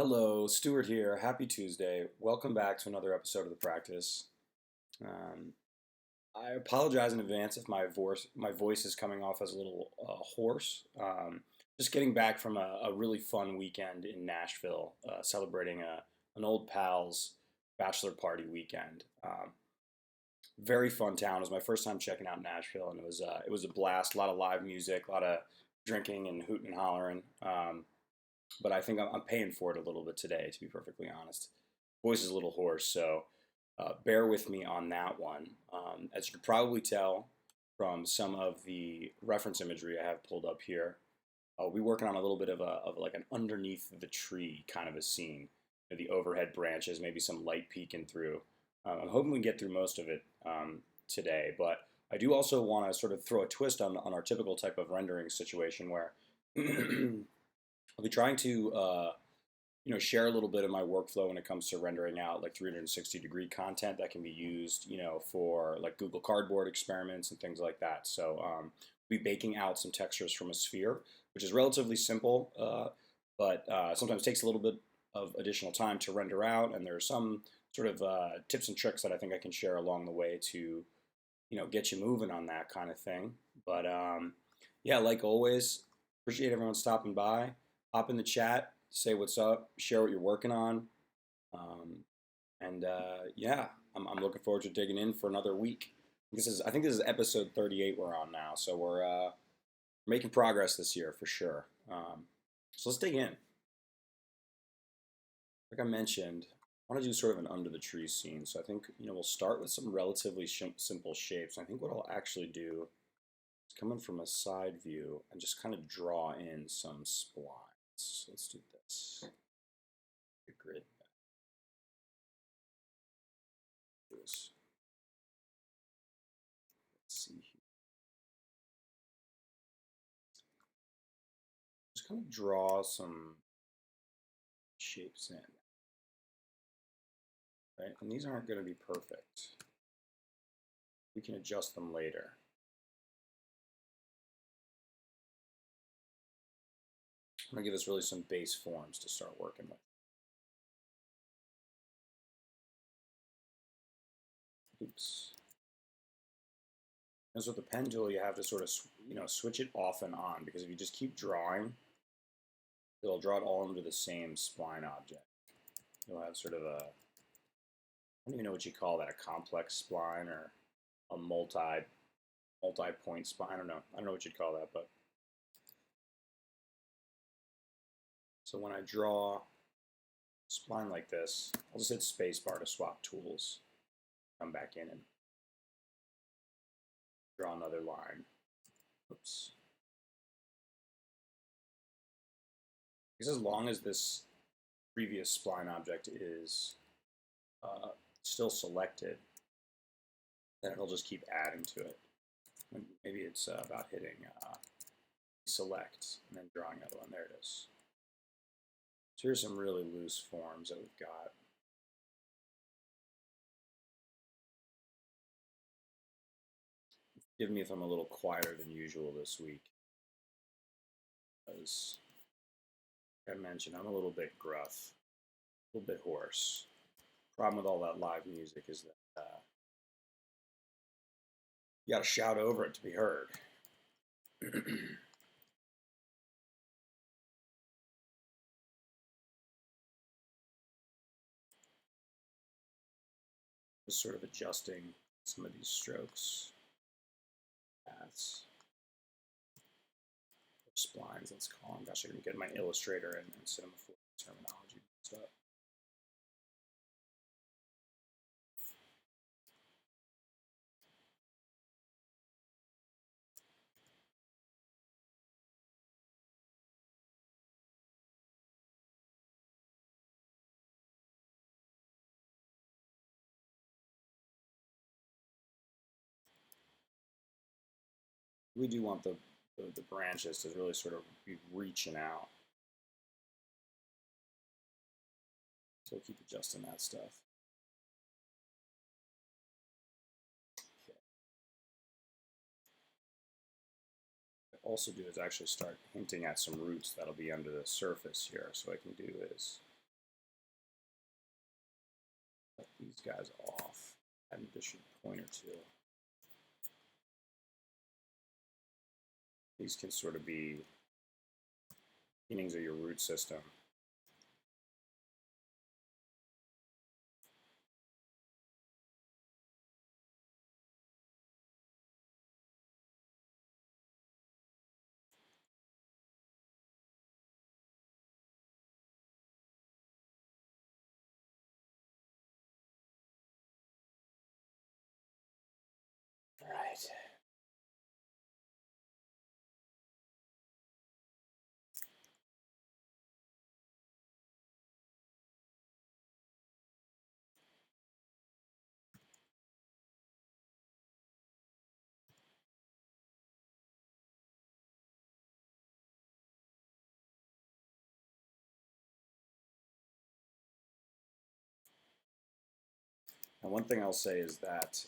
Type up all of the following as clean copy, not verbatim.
Hello, Stuart here. Happy Tuesday. Welcome back to another episode of the practice. Um, I apologize in advance if my voice is coming off as a little hoarse. Just getting back from a really fun weekend in Nashville, celebrating an old pal's bachelor party weekend. Very fun town. It was my first time checking out Nashville, and it was a blast. A lot of live music, a lot of drinking and hooting and hollering. But I think I'm paying for it a little bit today, to be perfectly honest. Voice is a little hoarse, so bear with me on that one. As you can probably tell from some of the reference imagery I have pulled up here, I'll be working on a little bit of like an underneath the tree kind of a scene. The overhead branches, maybe some light peeking through. I'm hoping we can get through most of it today, but I do also want to sort of throw a twist on our typical type of rendering situation where I'll be trying to share a little bit of my workflow when it comes to rendering out like 360-degree content that can be used, for like Google Cardboard experiments and things like that. So be baking out some textures from a sphere, which is relatively simple, but sometimes takes a little bit of additional time to render out. And there are some sort of tips and tricks that I think I can share along the way to, get you moving on that kind of thing. But yeah, like always, appreciate everyone stopping by. Hop in the chat, say what's up, share what you're working on. Um, and yeah, I'm looking forward to digging in for another week. I think this is episode 38 we're on now, so we're making progress this year for sure. So let's dig in. Like I mentioned, I want to do sort of an under the tree scene. So I think we'll start with some relatively simple shapes. I think what I'll actually do is come in from a side view and just kind of draw in some splines. So let's do this. Grid. Let's see here. Just kind of draw some shapes in, right? And these aren't going to be perfect. We can adjust them later. I'm going to give us really some base forms to start working with. Oops. And so with the pen tool, you have to sort of, switch it off and on, because if you just keep drawing, it'll draw it all into the same spline object. You'll have sort of a, I don't even know what you call that, a complex spline or a multi-point spline. I don't know what you'd call that, but so when I draw a spline like this, I'll just hit spacebar to swap tools. Come back in and draw another line. Oops. Because as long as this previous spline object is still selected, then it'll just keep adding to it. Maybe it's about hitting select and then drawing another one. There it is. So here's some really loose forms that we've got. Forgive me if I'm a little quieter than usual this week, because, like I mentioned, I'm a little bit gruff, a little bit hoarse. Problem with all that live music is that you got to shout over it to be heard. Just sort of adjusting some of these strokes, paths, splines, let's call them. Gosh, I'm going to get my Illustrator and Cinema 4 terminology mixed up. We do want the branches to really sort of be reaching out. So we'll keep adjusting that stuff. What I'll also do is actually start hinting at some roots that'll be under the surface here. So what I can do is cut these guys off, add an additional point or two. These can sort of be beginnings of your root system. All right. And one thing I'll say is that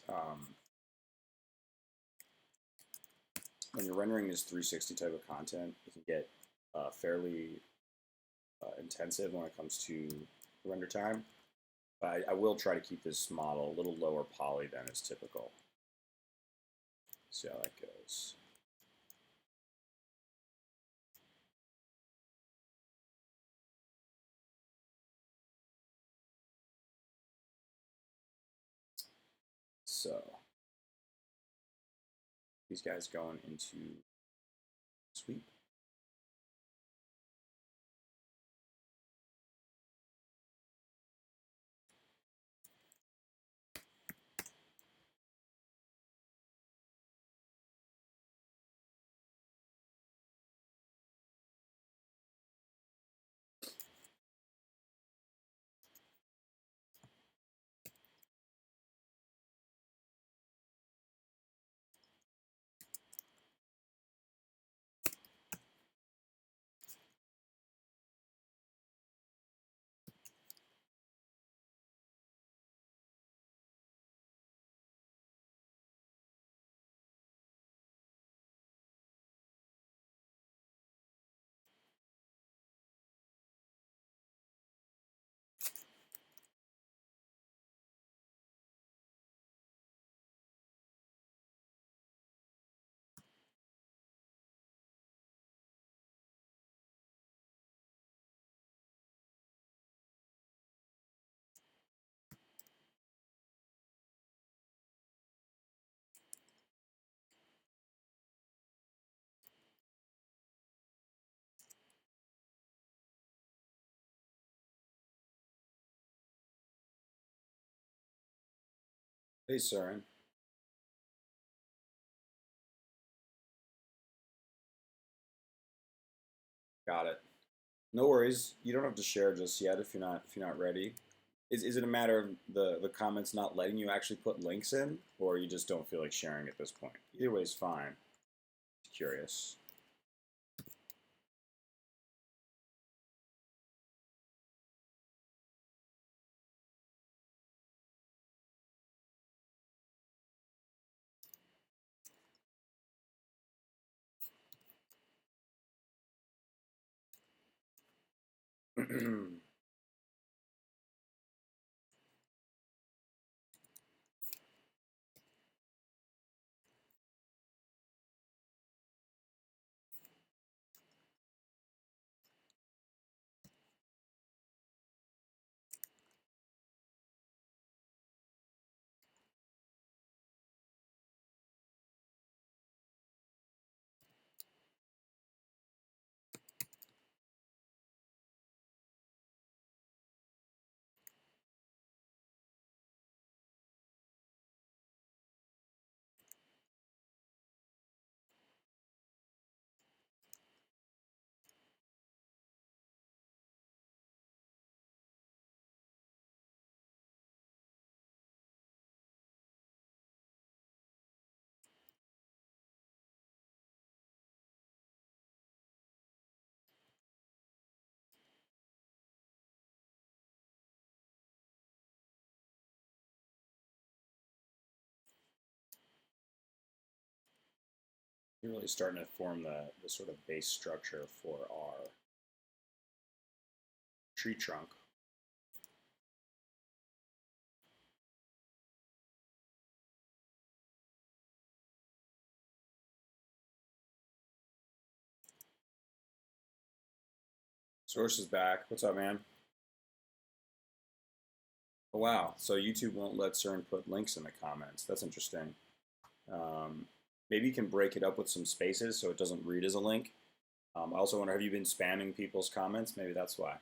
when you're rendering this 360 type of content, it can get fairly intensive when it comes to render time. But I will try to keep this model a little lower poly than is typical. See how that goes. So these guys going into sweep. Hey, Søren. Got it. No worries. You don't have to share just yet if you're not ready. Is it a matter of the comments not letting you actually put links in, or you just don't feel like sharing at this point? Either way is fine. Just curious. You're really starting to form the sort of base structure for our tree trunk. Source is back. What's up, man? Oh, wow. So YouTube won't let CERN put links in the comments. That's interesting. Um, Maybe you can break it up with some spaces so it doesn't read as a link. I also wonder, have you been spamming people's comments? Maybe that's why.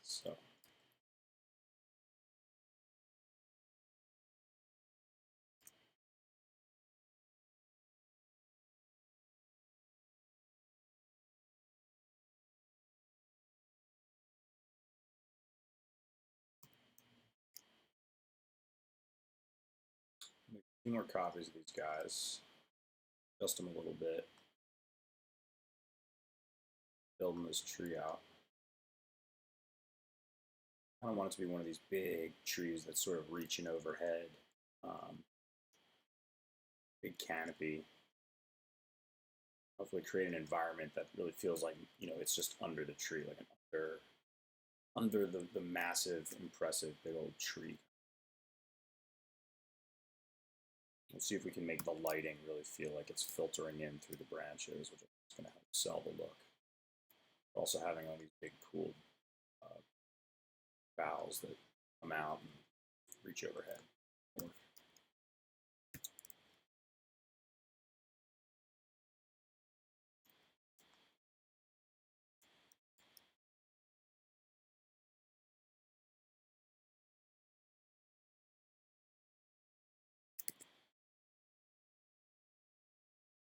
So, make a few more copies of these guys. Adjust them a little bit. Building this tree out. I don't want it to be one of these big trees that's sort of reaching overhead. Um, Big canopy. Hopefully create an environment that really feels like, it's just under the tree, like under the massive, impressive, big old tree. Let's see if we can make the lighting really feel like it's filtering in through the branches, which is going to help sell the look. Also having all these big, cool boughs that come out and reach overhead.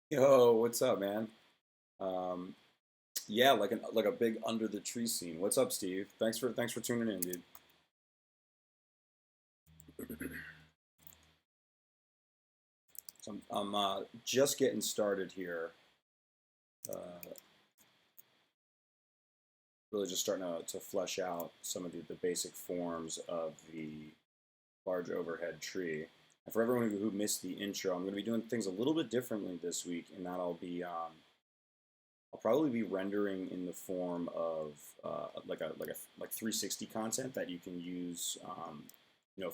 Yo, what's up, man? Um, yeah, like a big under the tree scene. What's up, Steve? Thanks for tuning in, dude. So I'm just getting started here. Uh, really just starting to flesh out some of the basic forms of the large overhead tree. And for everyone who missed the intro, I'm going to be doing things a little bit differently this week, in that I'll probably be rendering in the form of like 360 content that you can use,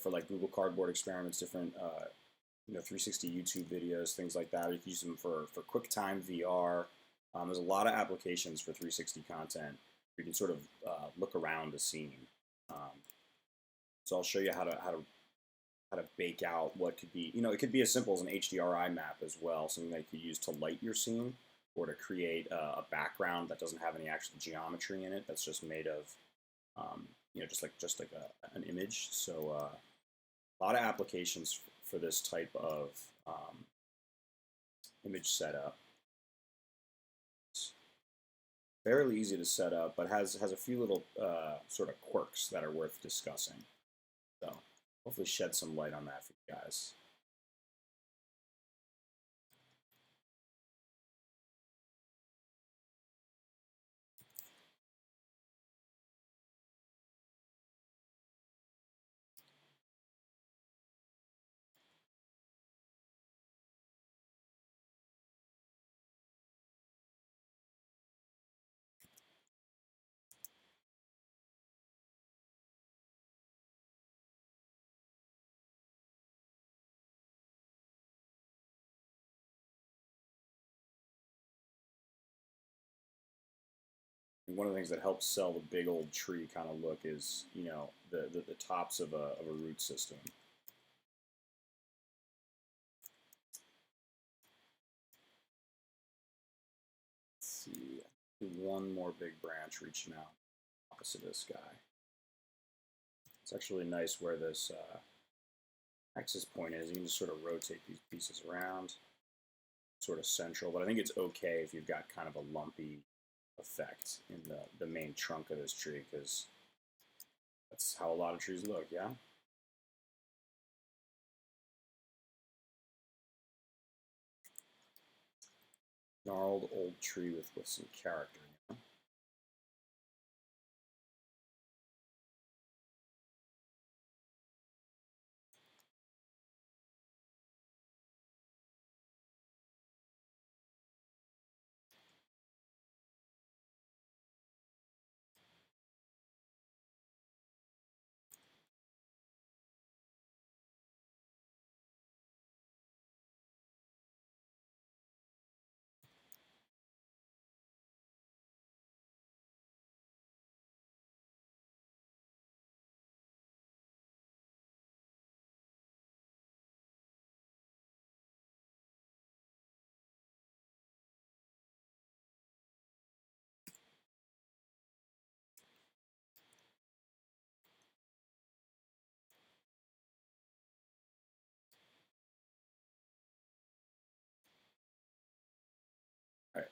for like Google Cardboard experiments, different 360 YouTube videos, things like that. You can use them for QuickTime VR. There's a lot of applications for 360 content. You can sort of look around a scene. Um, so I'll show you how to bake out what could be, it could be as simple as an HDRI map as well, something that you could use to light your scene, or to create a background that doesn't have any actual geometry in it. That's just made of, an image. So a lot of applications for this type of image setup. It's fairly easy to set up, but has a few little sort of quirks that are worth discussing. So hopefully shed some light on that for you guys. And one of the things that helps sell the big old tree kind of look is, the tops of a root system. Let's see, one more big branch reaching out opposite this guy. It's actually nice where this axis point is. You can just sort of rotate these pieces around, sort of central, but I think it's okay if you've got kind of a lumpy effect in the main trunk of this tree, because that's how a lot of trees look, yeah? gnarled old tree with some character. You know? All right.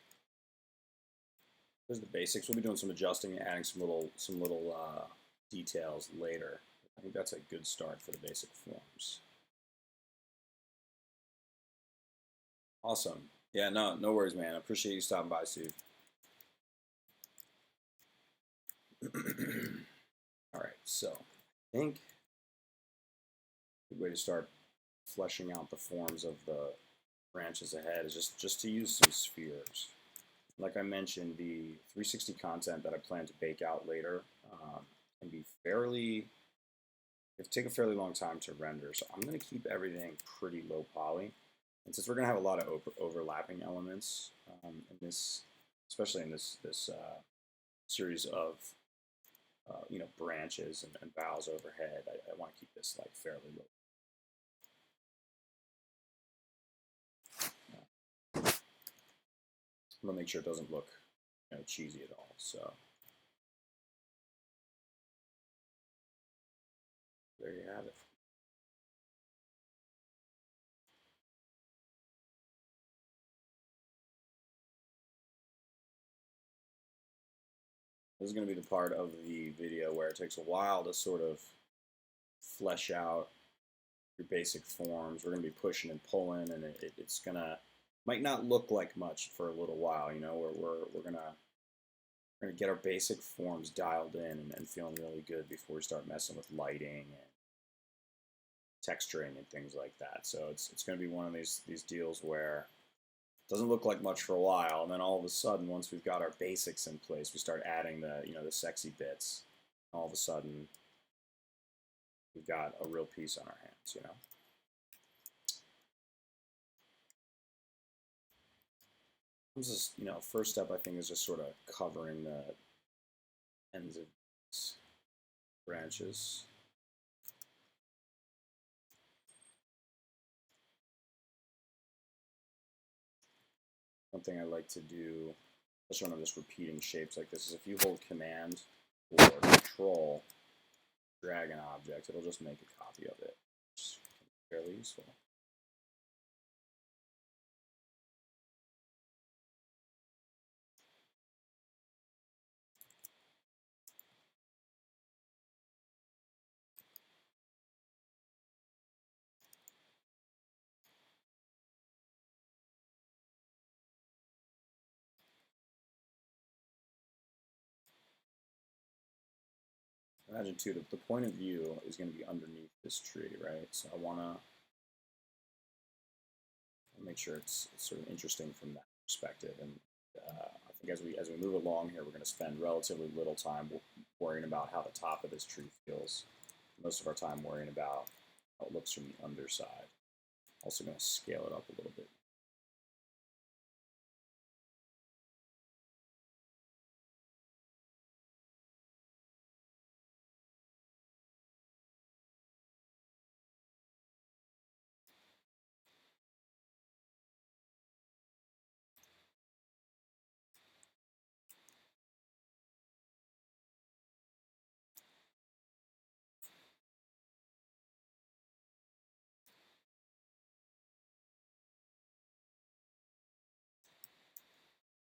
There's the basics. We'll be doing some adjusting and adding some little details later. I think that's a good start for the basic forms. Awesome. Yeah, no worries, man. I appreciate you stopping by, Steve. All right, so I think a good way to start fleshing out the forms of the branches ahead is just to use some spheres. Like I mentioned, the 360 content that I plan to bake out later can be it take a fairly long time to render. So I'm going to keep everything pretty low poly. And since we're going to have a lot of overlapping elements in this, especially in this series of branches and boughs overhead, I want to keep this like fairly low. I'm gonna make sure it doesn't look cheesy at all. So there you have it. This is going to be the part of the video where it takes a while to sort of flesh out your basic forms. We're going to be pushing and pulling, and it's gonna might not look like much for a little while. We're gonna get our basic forms dialed in and feeling really good before we start messing with lighting and texturing and things like that. So it's going to be one of these deals where it doesn't look like much for a while, and then all of a sudden, once we've got our basics in place, we start adding the sexy bits. All of a sudden, we've got a real piece on our hands. This is, first step I think is just sort of covering the ends of these branches. One thing I like to do, especially when I'm just repeating shapes like this, is if you hold Command or Control, drag an object, it'll just make a copy of it. It's fairly useful. Imagine too that the point of view is going to be underneath this tree, right? So I want to make sure it's sort of interesting from that perspective. And I think as we move along here, we're going to spend relatively little time worrying about how the top of this tree feels. Most of our time worrying about how it looks from the underside. Also going to scale it up a little bit.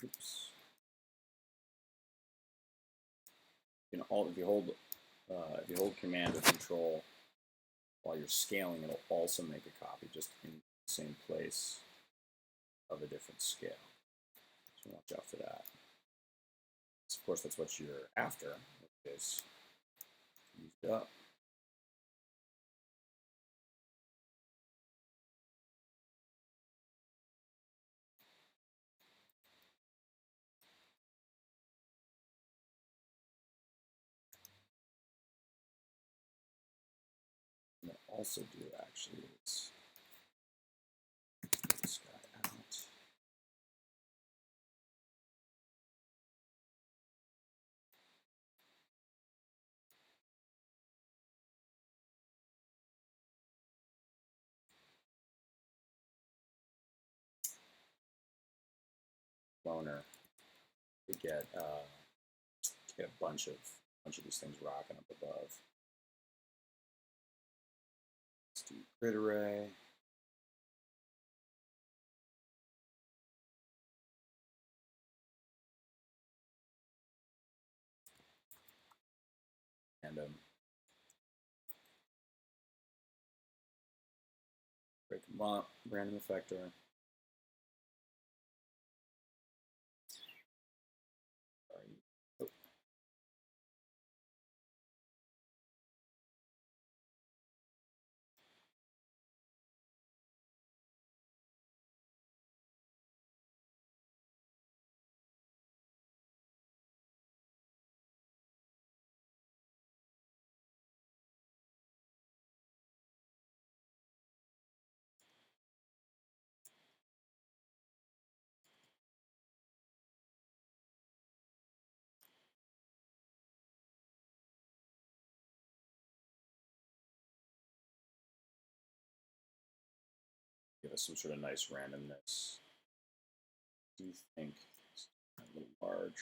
Oops. If you hold Command or Control while you're scaling, it'll also make a copy just in the same place of a different scale. watch out for that. Of course, that's what you're after, which is used up. What I'll also do actually is get this guy out. Loner to get a bunch of these things rocking up above. Let's do grid array. Random. Break them up. Random effector. Oh. Give us some sort of nice randomness. Do you think it's a little large?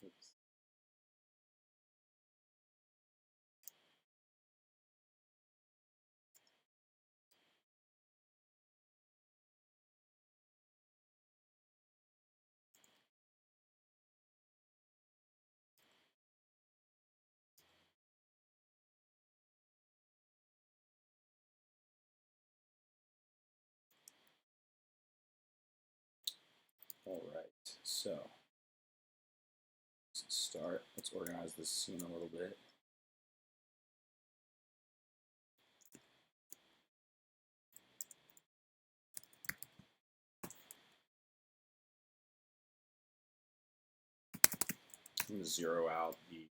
Oops. All right, so let's start. Let's organize this scene a little bit. I'm going to zero out the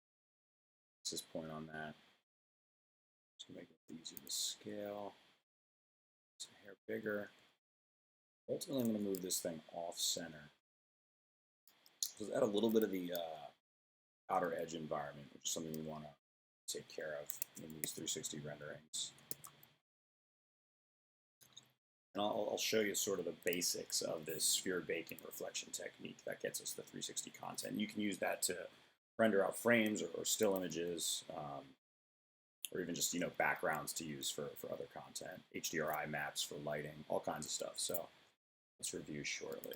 axis point on that. Just to make it easier to scale. Some hair bigger. Ultimately, I'm going to move this thing off center. So add a little bit of the outer edge environment, which is something we want to take care of in these 360 renderings. And I'll show you sort of the basics of this sphere baking reflection technique that gets us the 360 content. You can use that to render out frames or still images, or even just backgrounds to use for other content, HDRI maps for lighting, all kinds of stuff. So let's review shortly.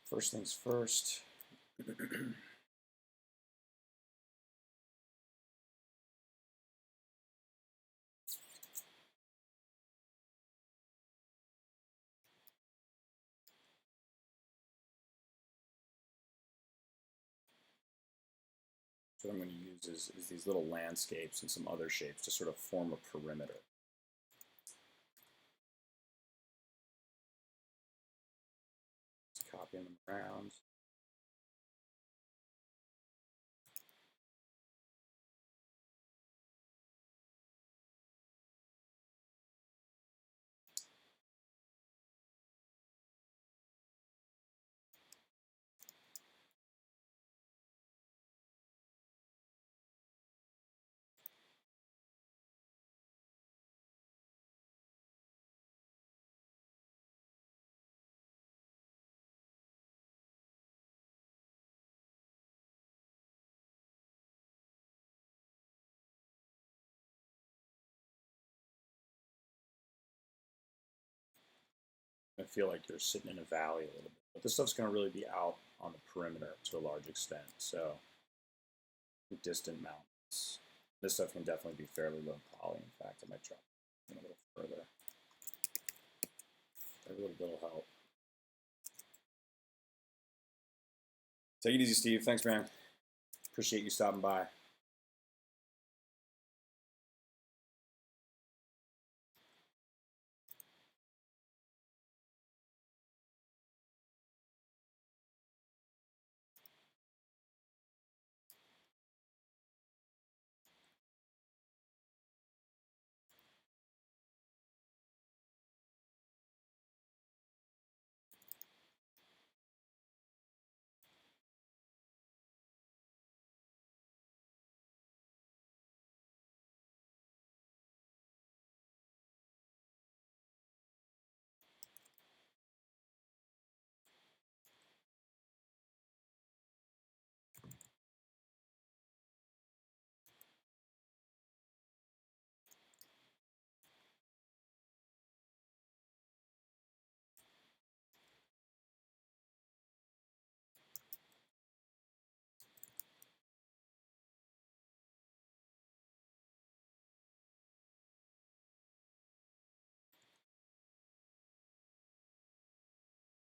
First things first. So what I'm going to use is these little landscapes and some other shapes to sort of form a perimeter. Just copying them around. I feel like you're sitting in a valley a little bit, but this stuff's going to really be out on the perimeter to a large extent. So distant mountains. This stuff can definitely be fairly low poly. In fact, I might drop it a little further. Every little bit will help. Take it easy, Steve. Thanks, man. Appreciate you stopping by.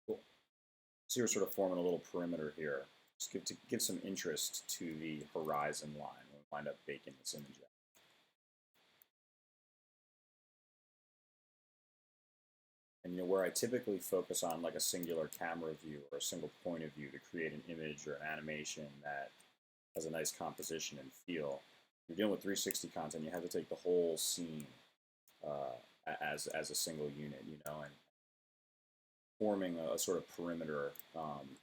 Cool. So you're sort of forming a little perimeter here. Just to give some interest to the horizon line. We'll wind up baking this image out. And where I typically focus on like a singular camera view or a single point of view to create an image or an animation that has a nice composition and feel. You're dealing with 360 content. You have to take the whole scene as a single unit, and forming a sort of perimeter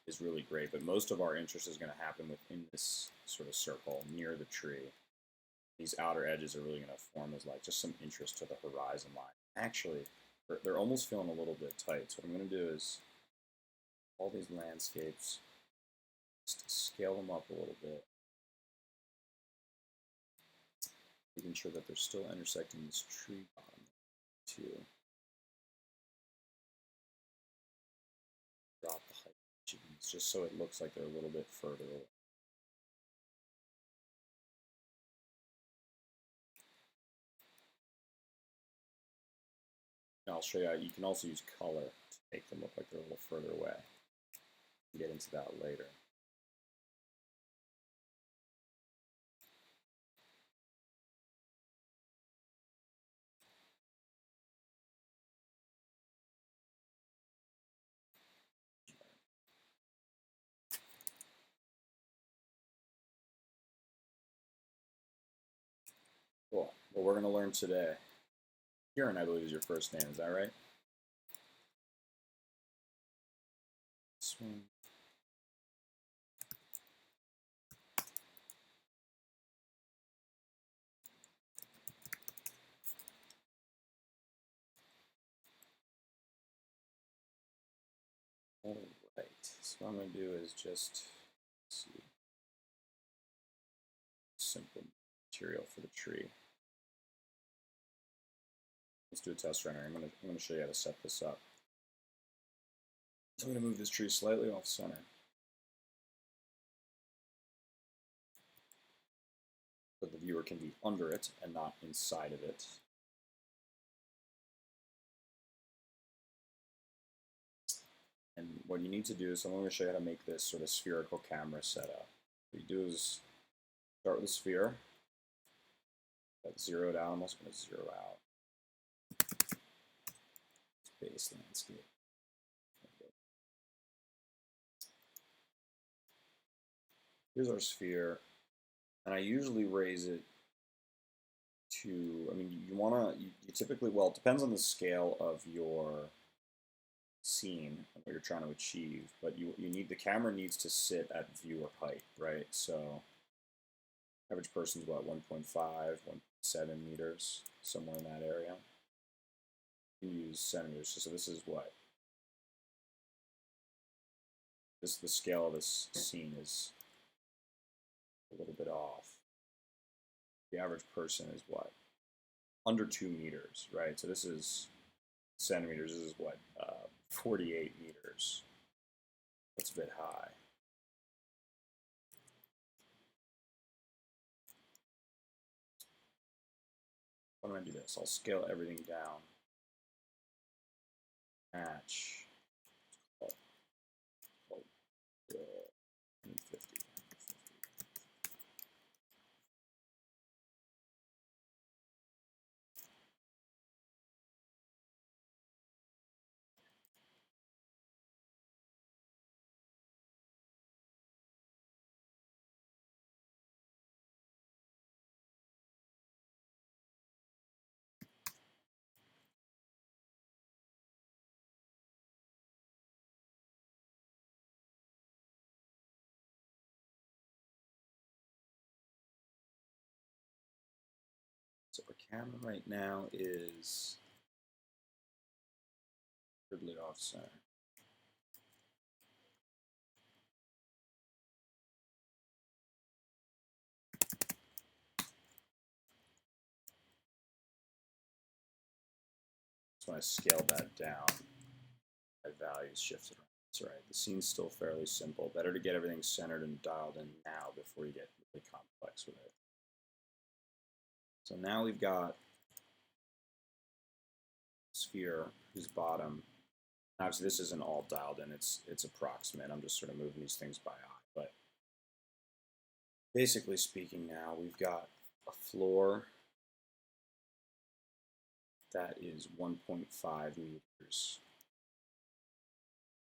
is really great. But most of our interest is going to happen within this sort of circle near the tree. These outer edges are really going to form as like just some interest to the horizon line. Actually, they're almost feeling a little bit tight. So what I'm going to do is all these landscapes, just scale them up a little bit, making sure that they're still intersecting this tree bottom too. Drop the height just so it looks like they're a little bit further away. And I'll show you, you can also use color to make them look like they're a little further away. We'll get into that later. Cool. Well, we're going to learn today. Kieran, I believe, is your first name. Is that right? Swing. All right. So what I'm going to do is just see simple material for the tree. Let's do a test render. I'm going to show you how to set this up. So I'm going to move this tree slightly off center. So the viewer can be under it and not inside of it. And what you need to do is, I'm going to show you how to make this sort of spherical camera setup. What you do is start with a sphere. That's zeroed out. I'm also going to zero out base landscape. Here's our sphere, and I usually raise it to, you typically, well, it depends on the scale of your scene and what you're trying to achieve, but the camera needs to sit at viewer height, right? So average person's what, 1.5, 1.7 meters, somewhere in that area. You can use centimeters, so this is what? The scale of this scene is a little bit off. The average person is what? Under 2 meters, right? So this is centimeters. This is what? 48 meters. That's a bit high. Why don't I do this? I'll scale everything down. Match. Oh, 50. So our camera right now is weirdly off center. So when I scaled that down, my values shifted around. That's right. The scene's still fairly simple. Better to get everything centered and dialed in now before you get really complex with it. So now we've got sphere whose bottom, obviously this isn't all dialed in, it's approximate. I'm just sort of moving these things by eye. But basically speaking now, we've got a floor that is 1.5 meters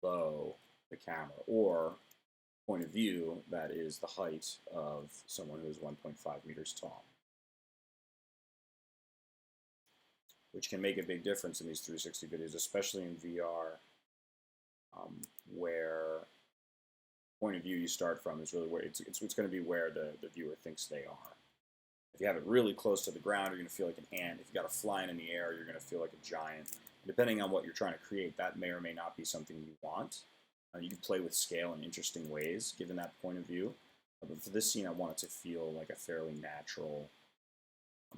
below the camera, or point of view that is the height of someone who is 1.5 meters tall, which can make a big difference in these 360 videos, especially in VR, where point of view you start from is really where it's going to be where the viewer thinks they are. If you have it really close to the ground, you're going to feel like an ant. If you got it flying in the air, you're going to feel like a giant. Depending on what you're trying to create, that may or may not be something you want. You can play with scale in interesting ways, given that point of view. But for this scene, I want it to feel like a fairly natural,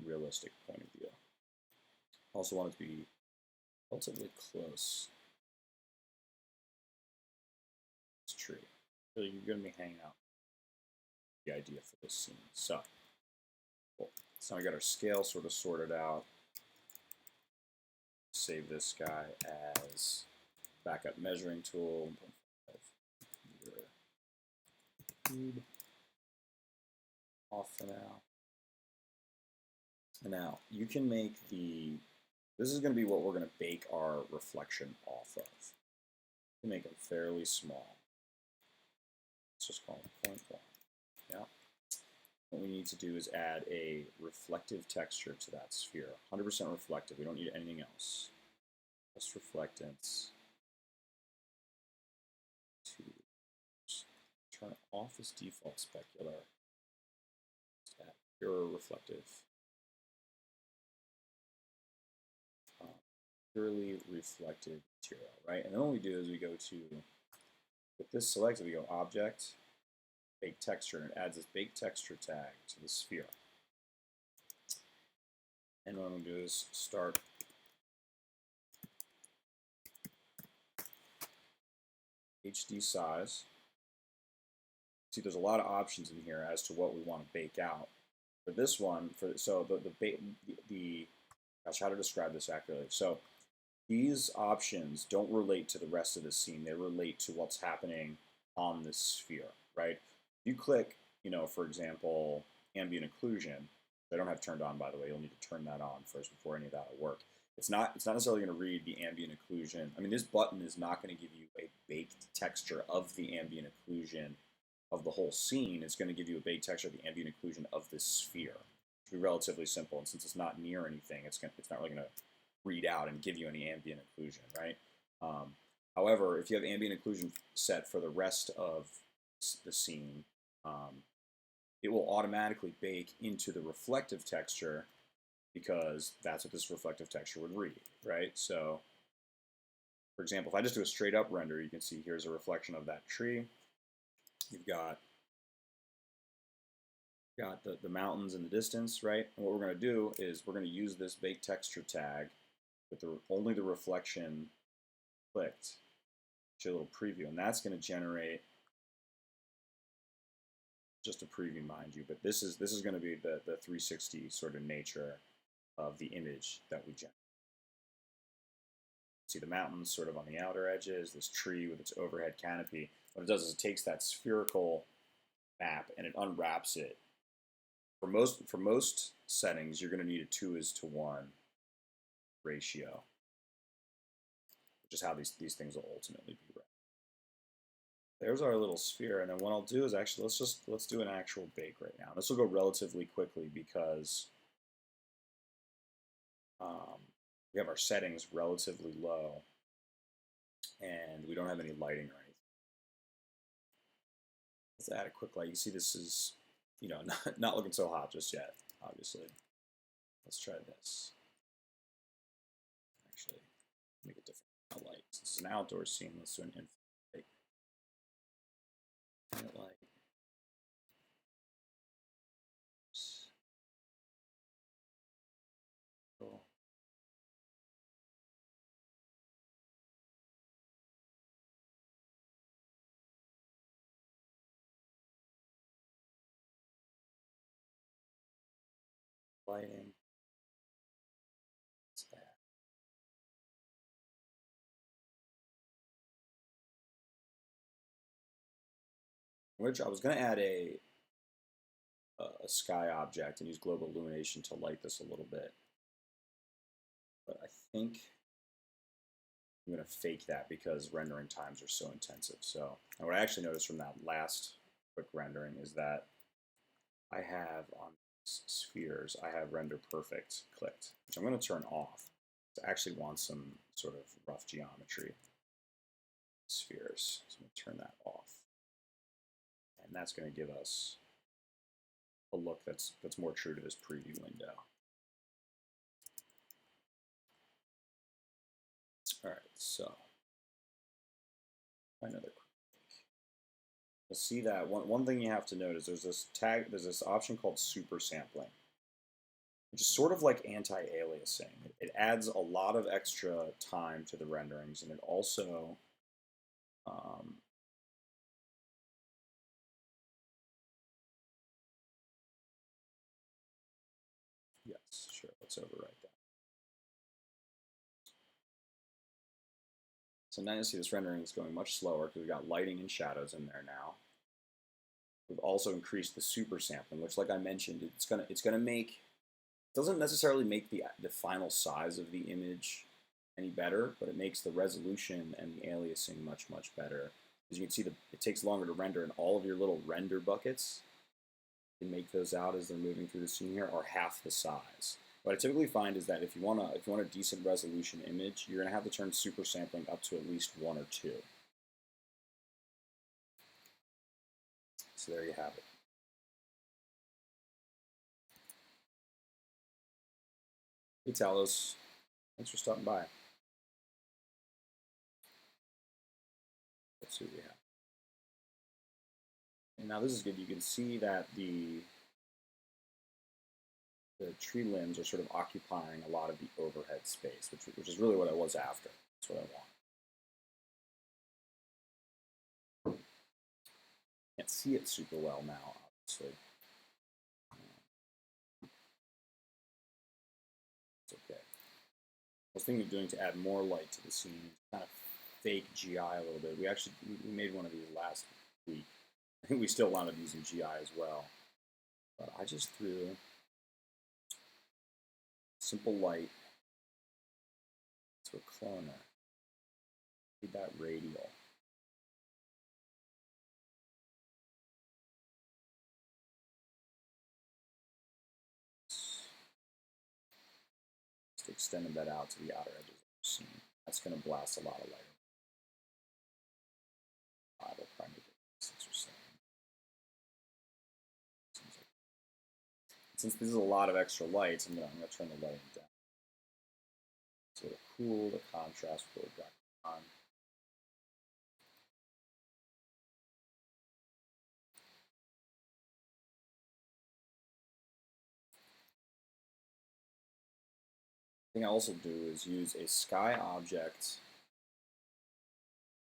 realistic point of view. I also want it to be relatively close. It's true. So you're going to be hanging out. The idea for this scene. So, cool. So now we got our scale sort of sorted out. Save this guy as backup measuring tool. Off for now. And now you can make this is going to be what we're going to bake our reflection off of. You can make it fairly small. Let's just call it 0.1. Yeah. What we need to do is add a reflective texture to that sphere. 100% reflective. We don't need anything else. Just reflectance. Turn off this default specular. Add pure reflective. Purely reflective material, right? And then what we do is we go to, with this selected, we go Object, Bake Texture, and it adds this Bake Texture tag to the sphere. And what I'm going to do is start HD size. See, there's a lot of options in here as to what we want to bake out. For this one, gosh, how to describe this accurately? So these options don't relate to the rest of the scene. They relate to what's happening on this sphere, right? If you click, for example, ambient occlusion. I don't have turned on, by the way. You'll need to turn that on first before any of that will work. It's not necessarily going to read the ambient occlusion. I mean, this button is not going to give you a baked texture of the ambient occlusion of the whole scene. It's going to give you a baked texture of the ambient occlusion of this sphere. It's be relatively simple, and since it's not near anything, it's not really going to read out and give you any ambient occlusion, right? However, if you have ambient occlusion set for the rest of the scene, it will automatically bake into the reflective texture because that's what this reflective texture would read, right? So, for example, if I just do a straight up render, you can see here's a reflection of that tree. You've got the mountains in the distance, right? And what we're going to do is we're going to use this bake texture tag with only the reflection clicked, show a little preview, and that's going to generate just a preview, mind you, but this is going to be the 360 sort of nature of the image that we generate. See the mountains sort of on the outer edges, this tree with its overhead canopy. What it does is it takes that spherical map and it unwraps it. For most settings, you're going to need a 2:1 ratio, which is how these things will ultimately be read. There's our little sphere, and then what I'll do is actually let's do an actual bake right now. This will go relatively quickly because we have our settings relatively low, and we don't have any lighting or anything. Let's add a quick light. You can see this is, not looking so hot just yet, obviously. Let's try this. Actually, make it different light. This is an outdoor scene. Let's do an infinite light. Infinite light. Cool. Lighting. Which I was going to add a sky object and use global illumination to light this a little bit, but I think I'm going to fake that because rendering times are so intensive. So, and what I actually noticed from that last quick rendering is that I have on spheres, I have render perfect clicked, which I'm going to turn off. I actually want some sort of rough geometry spheres, so I'm going to turn that off. And that's going to give us a look that's more true to this preview window. All right, so another. You'll see that one thing you have to note is there's this option called super sampling, which is sort of like anti-aliasing. It adds a lot of extra time to the renderings, and it also yes, sure, let's overwrite that. So now you see this rendering is going much slower because we've got lighting and shadows in there now. We've also increased the super sampling, which, like I mentioned, it's gonna make, it doesn't necessarily make the final size of the image any better, but it makes the resolution and the aliasing much better. As you can see, it takes longer to render, and all of your little render buckets, you can make those out as they're moving through the scene here, are half the size. What I typically find is that if you want a decent resolution image, you're going to have to turn super sampling up to at least 1 or 2. So there you have it. Hey Talos, thanks for stopping by. Let's see what we have. And now this is good. You can see that the tree limbs are sort of occupying a lot of the overhead space, which is really what I was after. That's what I want. Can't see it super well now, obviously. It's okay. I was thinking of doing to add more light to the scene, kind of fake GI a little bit. We made one of these last week. I think we still wound up using GI as well. But I just threw simple light to a cloner. Did that radial. Just extending that out to the outer edges of the scene. That's going to blast a lot of light. We'll probably make it 6 or 7. Since this is a lot of extra lights, I'm going to turn the lighting down. So it'll cool the contrast with what we've got on. The thing I also do is use a sky object,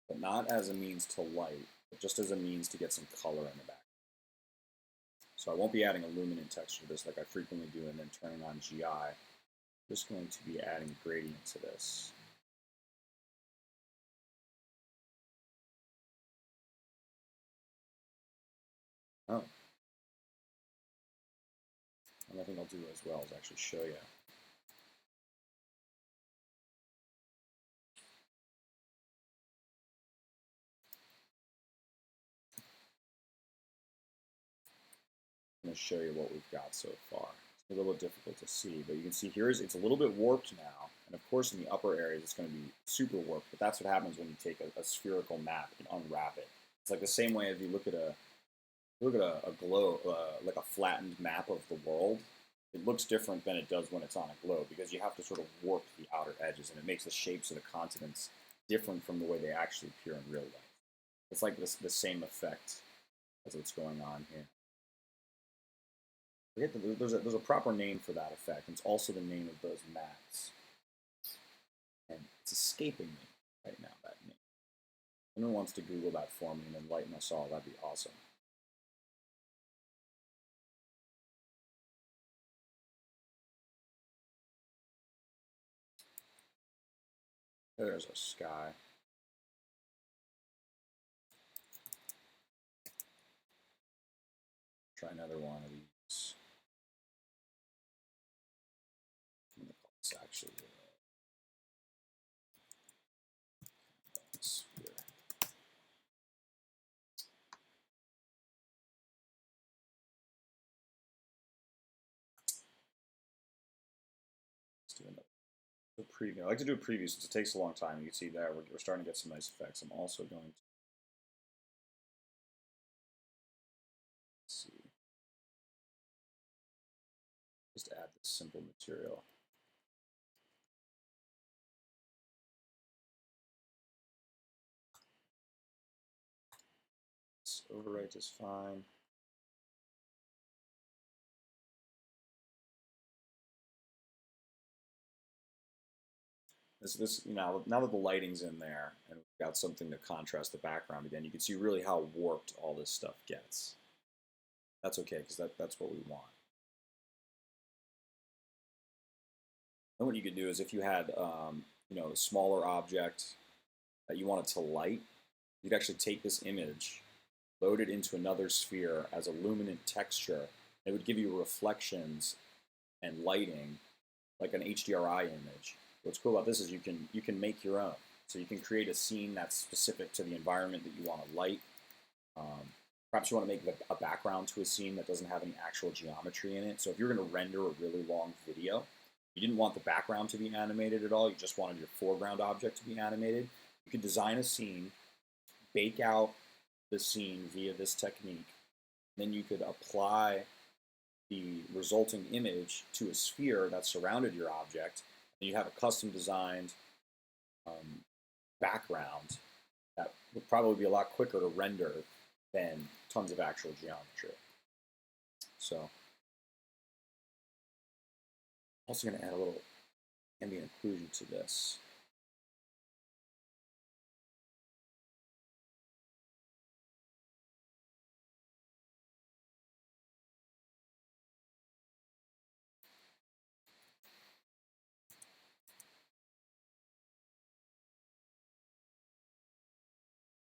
but not as a means to light, but just as a means to get some color in the back. So I won't be adding a luminant texture to this like I frequently do and then turning on GI. Just going to be adding gradient to this. Oh. Another thing I'll do as well is actually show you. I'm going to show you what we've got so far. It's a little difficult to see, but you can see here it's a little bit warped now. And of course, in the upper areas, it's going to be super warped. But that's what happens when you take a spherical map and unwrap it. It's like the same way if you look at a globe, like a flattened map of the world. It looks different than it does when it's on a globe because you have to sort of warp the outer edges, and it makes the shapes of the continents different from the way they actually appear in real life. It's like the same effect as what's going on here. There's a proper name for that effect, and it's also the name of those maps. And it's escaping me right now, that name. If anyone wants to Google that for me and enlighten us all, that'd be awesome. There's a sky. Try another one of these. I'm going to call this actually sphere. Let's do another preview. I like to do a preview since it takes a long time. You can see there we're starting to get some nice effects. I'm also going to see, just add this simple material. This overwrite is fine. This now that the lighting's in there and we've got something to contrast the background again, you can see really how warped all this stuff gets. That's okay because that's what we want. And what you could do is if you had a smaller object that you wanted to light, you'd actually take this image, load it into another sphere as a luminant texture. It would give you reflections and lighting like an HDRI image. What's cool about this is you can make your own. So you can create a scene that's specific to the environment that you want to light. Perhaps you want to make a background to a scene that doesn't have any actual geometry in it. So if you're going to render a really long video, you didn't want the background to be animated at all, you just wanted your foreground object to be animated, you could design a scene, bake out the scene via this technique, then you could apply the resulting image to a sphere that surrounded your object, and you have a custom designed background that would probably be a lot quicker to render than tons of actual geometry. So I'm also going to add a little ambient occlusion to this.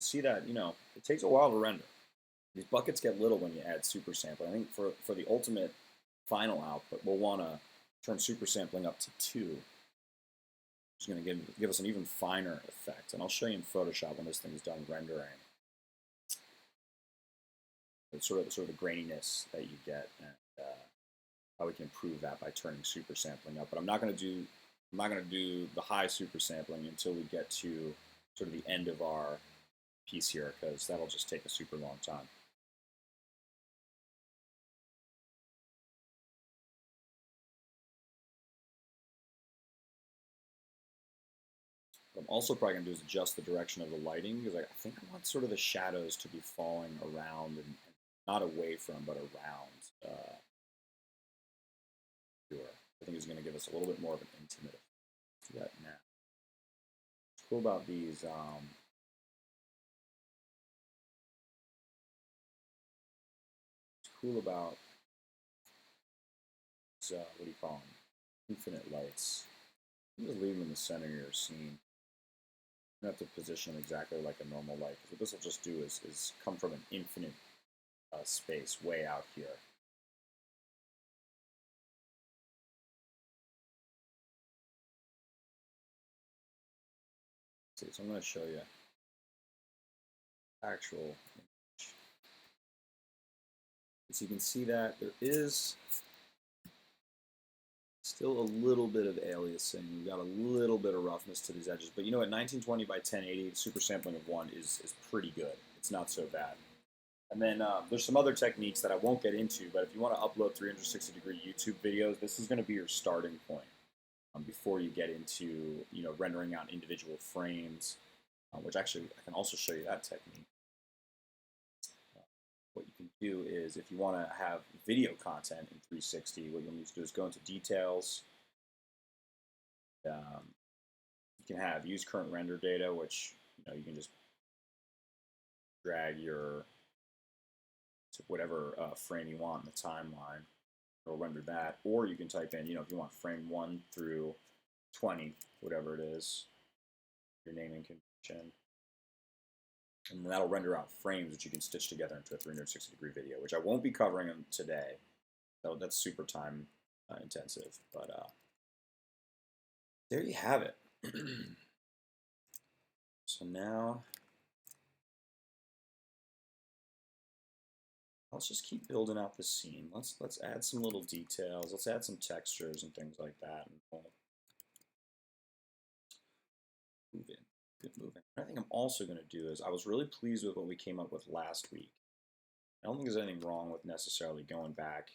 See that, it takes a while to render. These buckets get little when you add super sampling. I think for the ultimate final output, we'll want to turn super sampling up to 2. Which is going to give us an even finer effect. And I'll show you in Photoshop when this thing is done rendering. It's sort of the graininess that you get, and how we can improve that by turning super sampling up. But I'm not going to do the high super sampling until we get to sort of the end of our piece here, because that'll just take a super long time. What I'm also probably going to do is adjust the direction of the lighting, because I think I want sort of the shadows to be falling around and not away from, but around. I think it's going to give us a little bit more of an intimate effect. Do that now. What's cool about these, what's cool about what do you call them? infinite lights. You just leave them in the center of your scene. You don't have to position them exactly like a normal light. What this will just do is come from an infinite space way out here. See, so I'm going to show you actual image. So you can see that there is still a little bit of aliasing. We've got a little bit of roughness to these edges. But you know, at 1920 by 1080, super sampling of 1 is pretty good. It's not so bad. And then there's some other techniques that I won't get into, but if you want to upload 360-degree YouTube videos, this is going to be your starting point before you get into rendering out individual frames, which actually I can also show you that technique. What you can do is, if you want to have video content in 360, what you'll need to do is go into details. You can use current render data, which you can just drag your to whatever frame you want in the timeline. It'll render that, or you can type in, if you want frame 1 through 20, whatever it is, your naming convention, and that'll render out frames that you can stitch together into a 360-degree video, which I won't be covering today. So that's super time intensive, but there you have it. So now let's just keep building out the scene. Let's add some little details. Let's add some textures and things like that, and we'll move in. Good moving. I think I'm also going to do is, I was really pleased with what we came up with last week. I don't think there's anything wrong with necessarily going back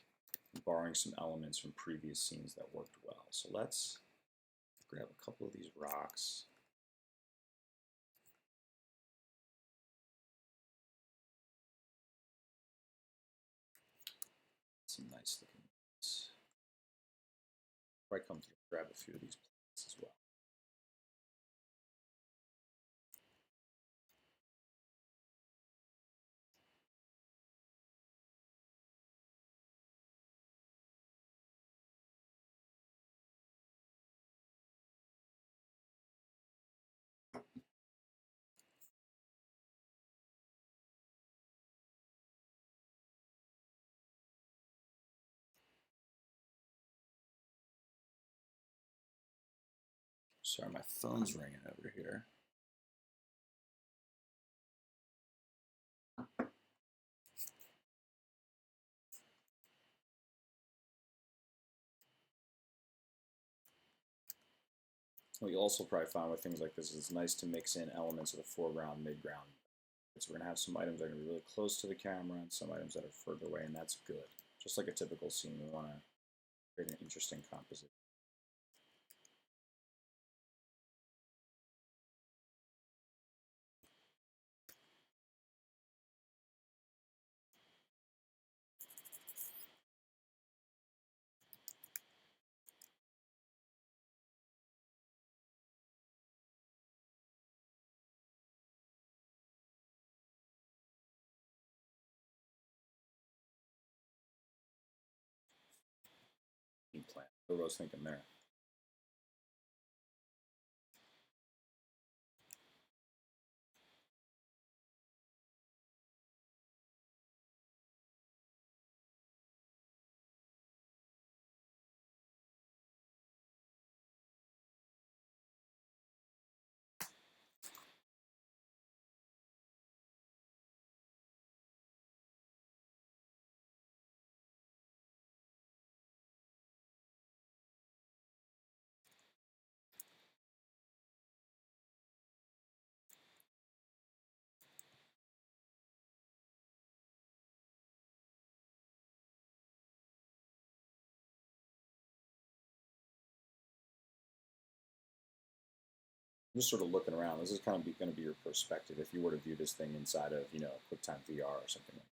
and borrowing some elements from previous scenes that worked well. So let's grab a couple of these rocks. Some nice looking ones. Right, come through, grab a few of these plants as well. Sorry, my phone's ringing over here. What you'll also probably find with things like this is it's nice to mix in elements of the foreground, midground. So we're going to have some items that are going to be really close to the camera and some items that are further away, and that's good. Just like a typical scene, we want to create an interesting composition. Plan. What I was thinking there. I'm just sort of looking around. This is kind of going to be your perspective if you were to view this thing inside of, QuickTime VR or something like that.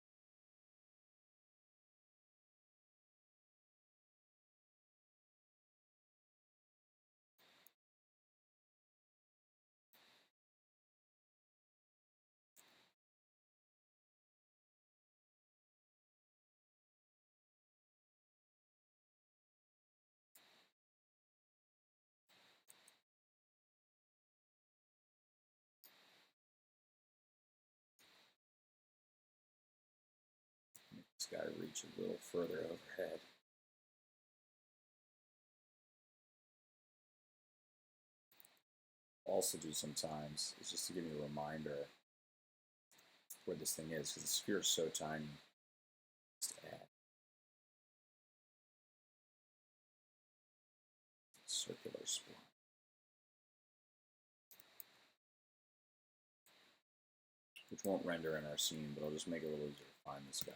This guy reach a little further overhead. Also do sometimes is just to give you a reminder where this thing is, because the sphere is so tiny. Just add circular spline. Which won't render in our scene, but I'll just make it a little easier to find this guy.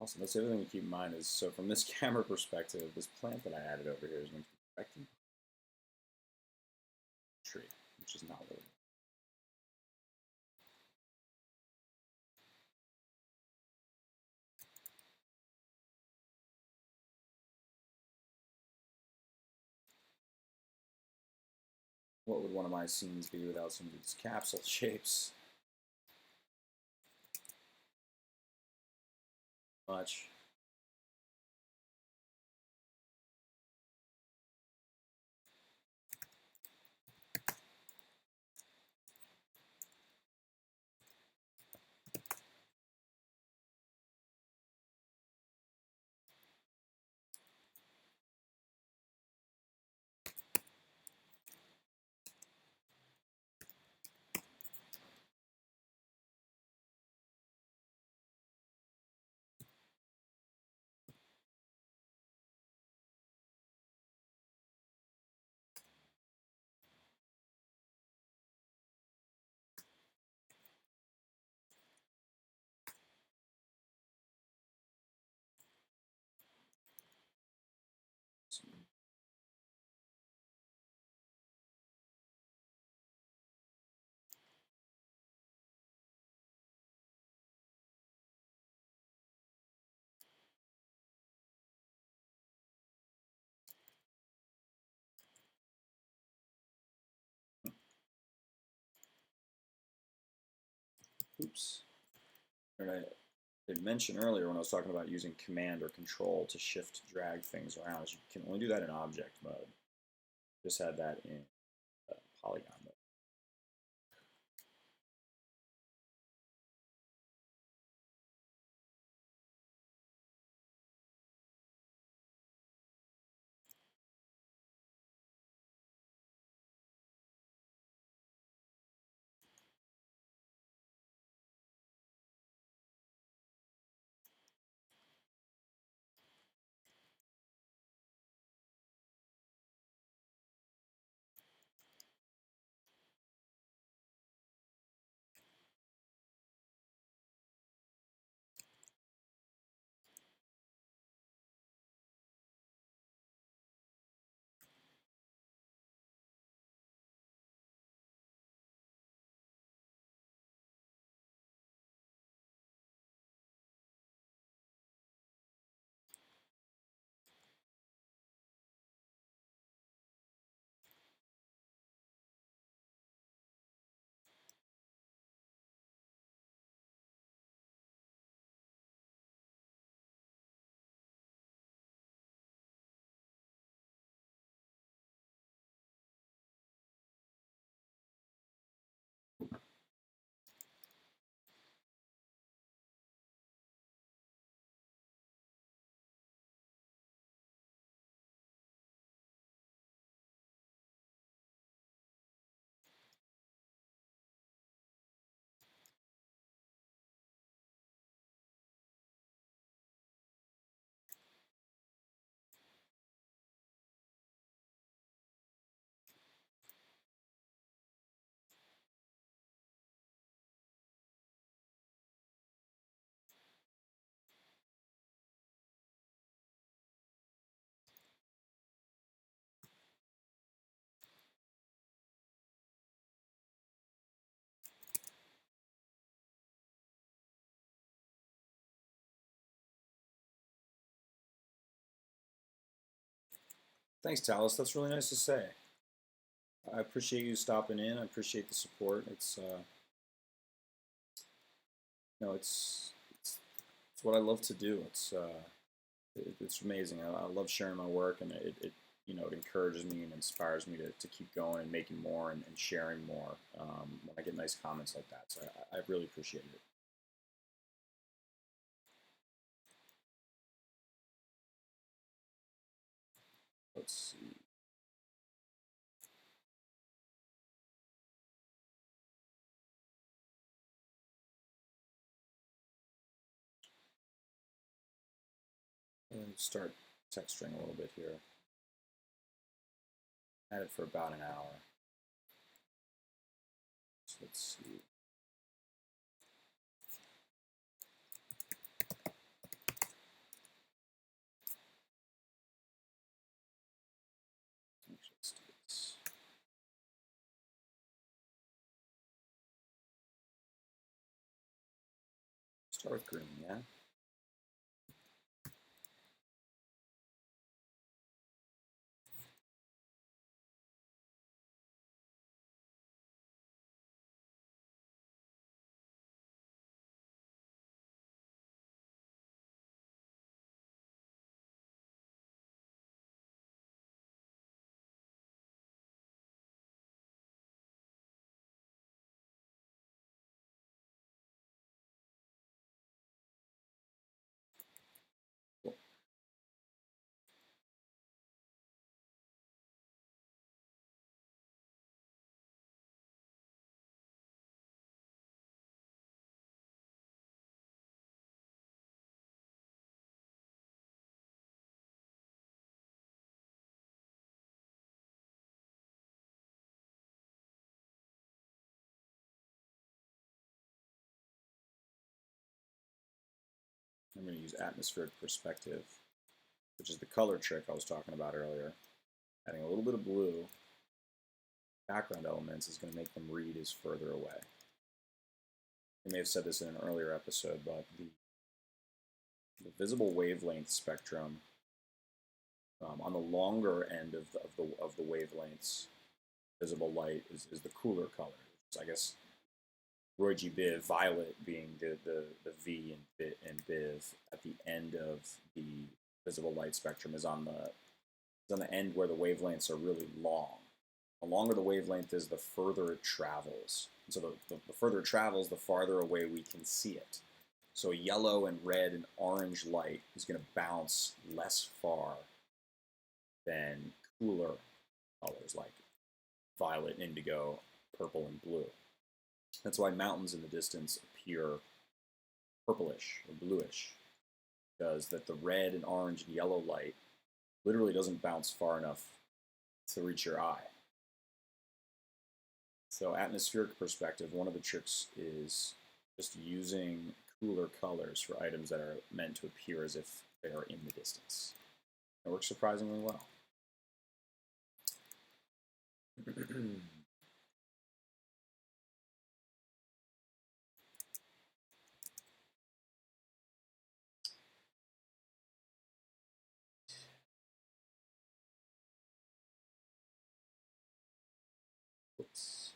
Also, that's the other thing to keep in mind is, so from this camera perspective, this plant that I added over here is going to be protecting the tree, which is not what it is. What would one of my scenes be without some of these capsule shapes? Much. Oops. And I did mention earlier when I was talking about using command or control to shift, drag things around, is you can only do that in object mode. Just had that in polygon mode. Thanks, Talis. That's really nice to say. I appreciate you stopping in. I appreciate the support. It's it's what I love to do. It's amazing. I love sharing my work, and it encourages me and inspires me to keep going and making more and sharing more when I get nice comments like that. So I really appreciate it. Let's see. And start texturing a little bit here. Had it for about an hour. So let's see. Let's do this. Start with green, yeah? Cool. I'm going to use atmospheric perspective, which is the color trick I was talking about earlier. Adding a little bit of blue background elements is going to make them read as further away. I may have said this in an earlier episode, but the visible wavelength spectrum on the longer end of the wavelengths, visible light is the cooler color. So I guess Roy G. Biv, violet being the V and Biv at the end of the visible light spectrum is on the end where the wavelengths are really long. The longer the wavelength is, the further it travels. So the further it travels, the farther away we can see it. So yellow and red and orange light is going to bounce less far than cooler colors like violet, indigo, purple, and blue. That's why mountains in the distance appear purplish or bluish, because that the red and orange and yellow light literally doesn't bounce far enough to reach your eye. So atmospheric perspective, one of the tricks is just using cooler colors for items that are meant to appear as if they are in the distance. It works surprisingly well. Oops.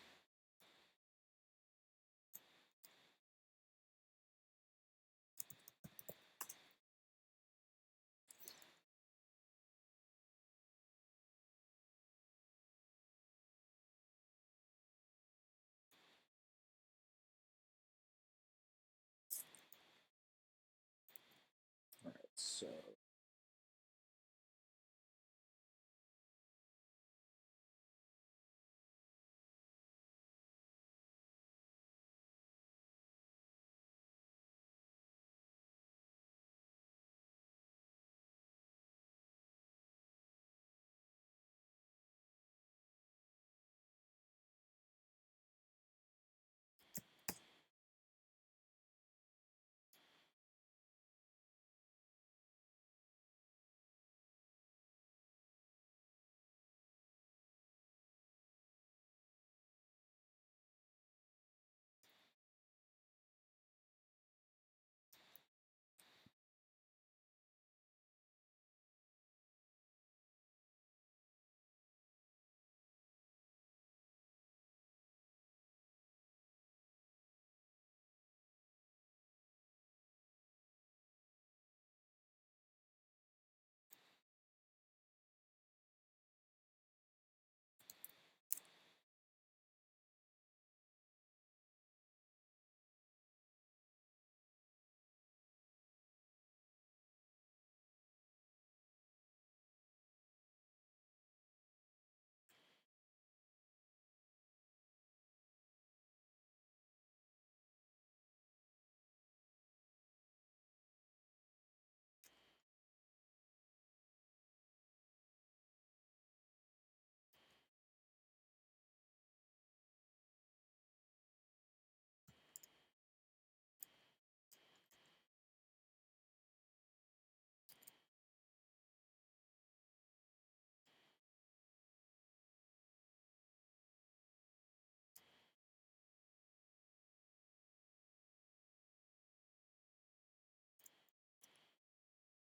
All right, so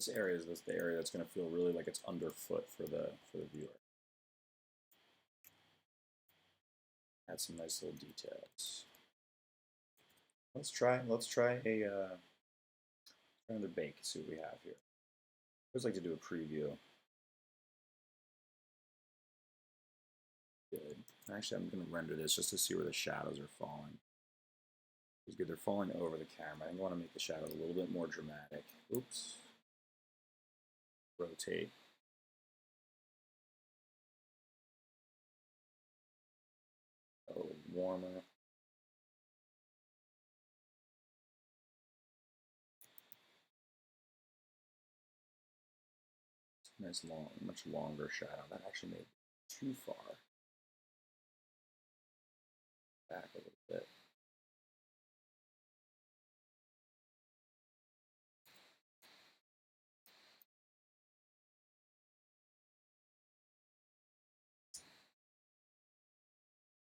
This area is the area that's going to feel really like it's underfoot for the viewer. Add some nice little details. Let's try another bake. See what we have here. I always like to do a preview. Good. Actually, I'm going to render this just to see where the shadows are falling. It's good. They're falling over the camera. I think I want to make the shadow a little bit more dramatic. Oops. Rotate. A little warmer. Nice long, much longer shadow. That actually made it too far. Back a little bit.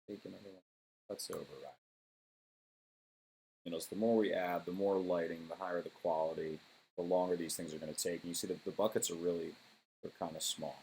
Take another one. Let's override. You know, so the more we add, the more lighting, the higher the quality, the longer these things are going to take. And you see that the buckets are really, they're kind of small.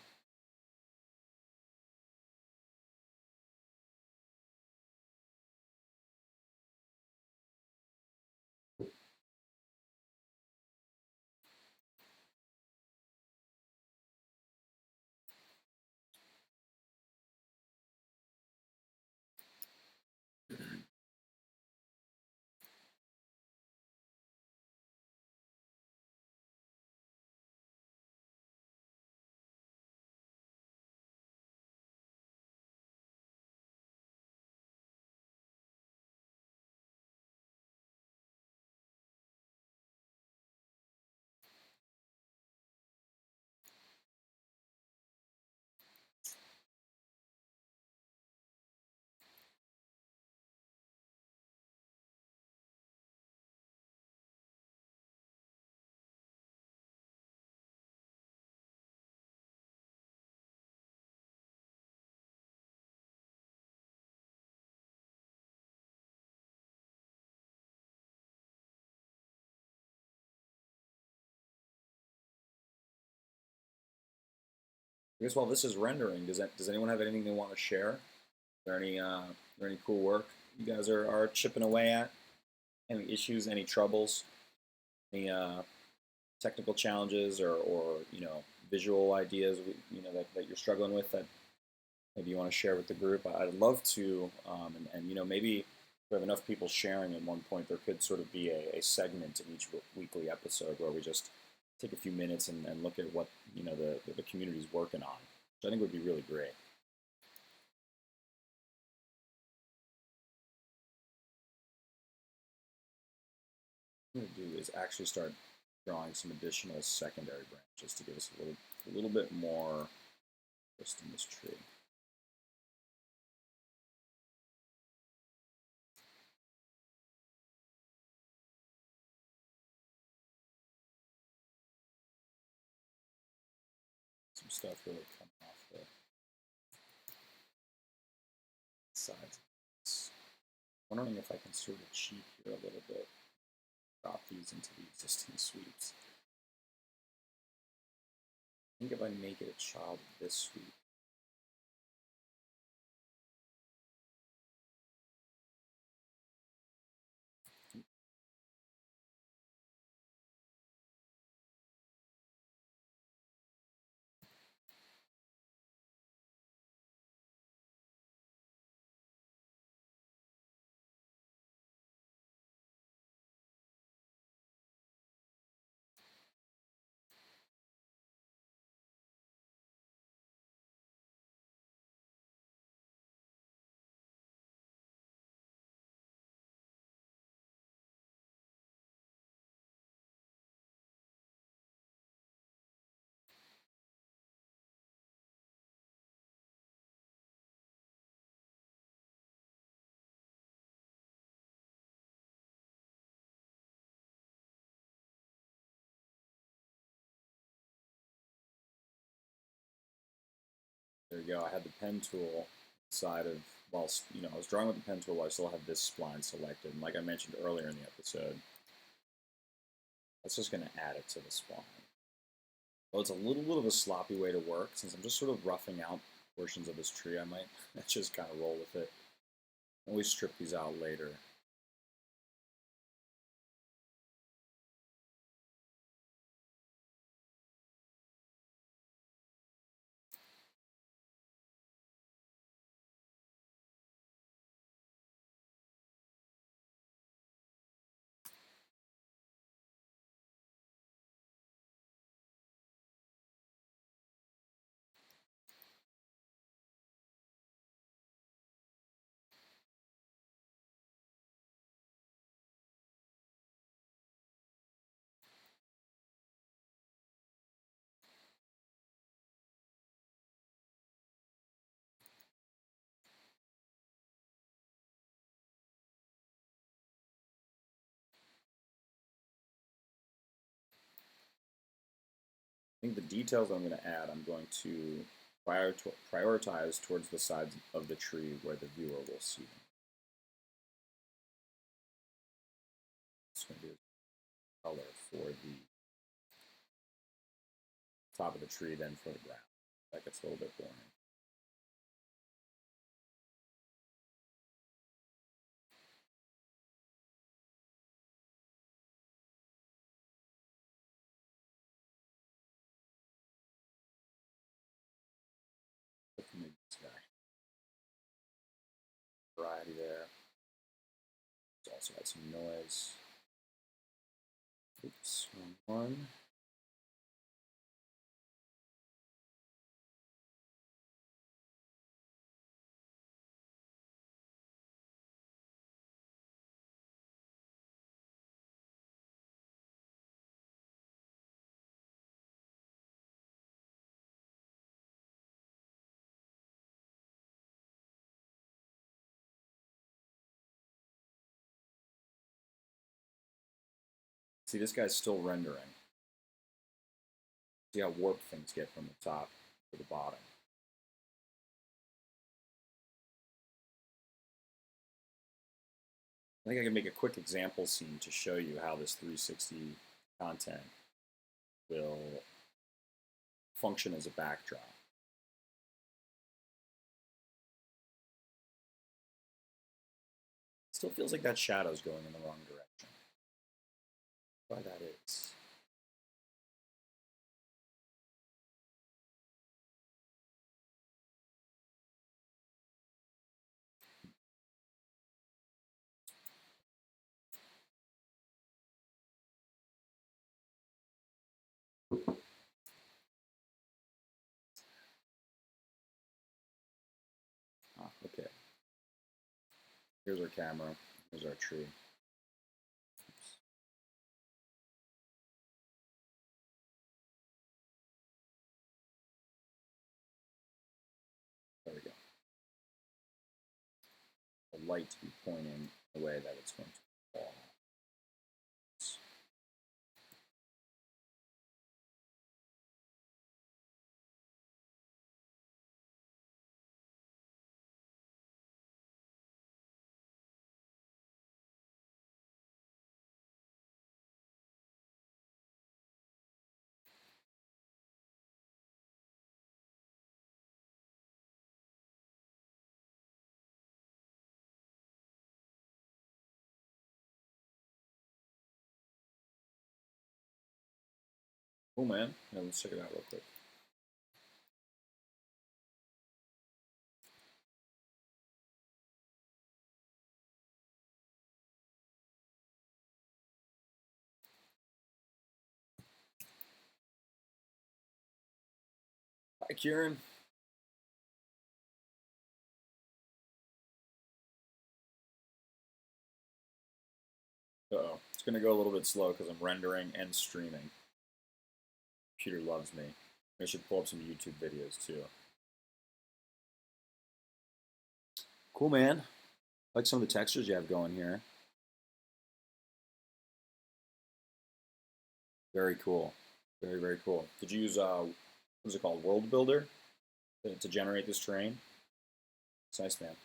I guess while this is rendering, does anyone have anything they want to share? Is there any cool work you guys are chipping away at? Any issues, any troubles, any technical challenges, or visual ideas that you're struggling with that maybe you want to share with the group? I'd love to, and maybe if we have enough people sharing at one point, there could sort of be a segment in each weekly episode where we just take a few minutes and look at what the community's working on, which I think would be really great. What I'm going to do is actually start drawing some additional secondary branches to give us a little bit more just in this tree. Some stuff really coming off the sides. Wondering if I can sort of cheat here a little bit. Drop these into the existing sweeps. I think if I make it a child of this sweep, there you go. I had the pen tool side of, whilst I was drawing with the pen tool while I still have this spline selected. And like I mentioned earlier in the episode, that's just going to add it to the spline. Well, it's a little bit of a sloppy way to work. Since I'm just sort of roughing out portions of this tree, I might just kind of roll with it. Always strip these out later. I think the details I'm going to add, I'm going to prioritize towards the sides of the tree where the viewer will see them. It's going to be a color for the top of the tree, then for the ground. That gets a little bit boring. Maybe this guy. Variety there. Let's also add some noise. Oops, wrong one. See, this guy's still rendering. See how warped things get from the top to the bottom. I think I can make a quick example scene to show you how this 360 content will function as a backdrop. Still feels like that shadow's going in the wrong direction. Why that is. Okay. Here's our camera. Here's our tree. Oops. There we go. The light to be pointing the way that it's going to fall. Oh man, yeah, let's check it out real quick. Hi, Kieran. Uh-oh. It's going to go a little bit slow because I'm rendering and streaming. Computer loves me. I should pull up some YouTube videos too. Cool, man. I like some of the textures you have going here. Very cool. Very, very cool. Did you use, what is it called, World Builder to generate this terrain? It's nice, man.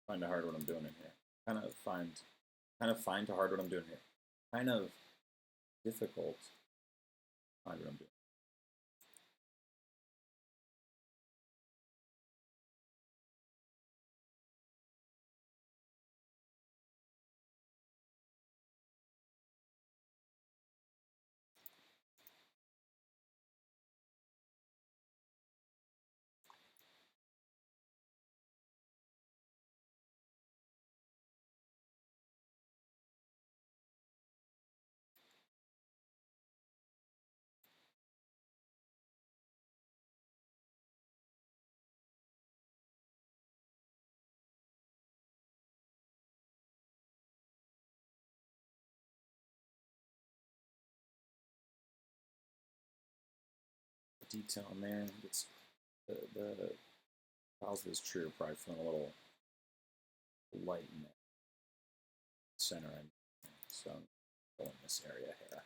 Find to hard what I'm doing in here. Kind of find to hard what I'm doing here. Kind of difficult find what I'm doing. The detail in there, it's the positive is true. Probably feeling a little light in the center end. So in this area here.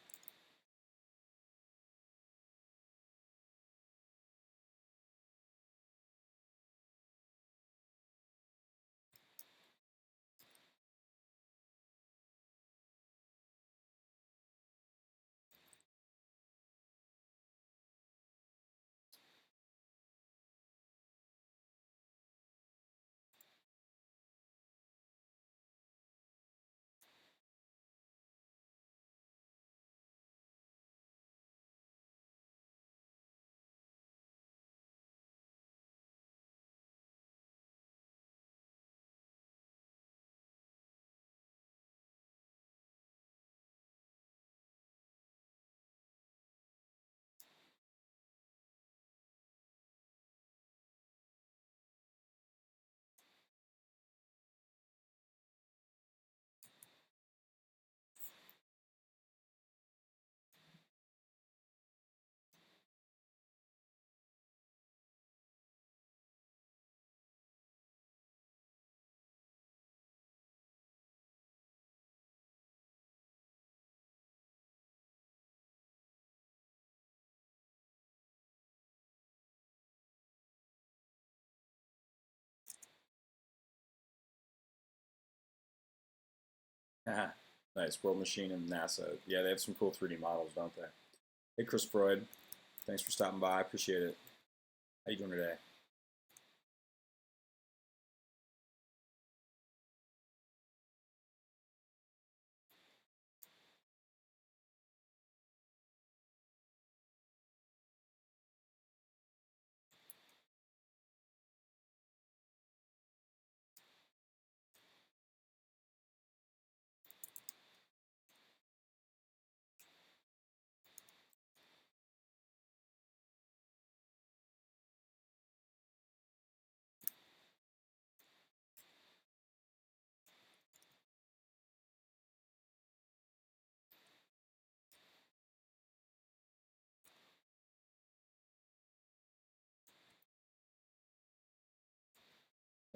Nice. World Machine and NASA. Yeah, they have some cool 3D models, don't they? Hey, Chris Freud. Thanks for stopping by. I appreciate it. How you doing today?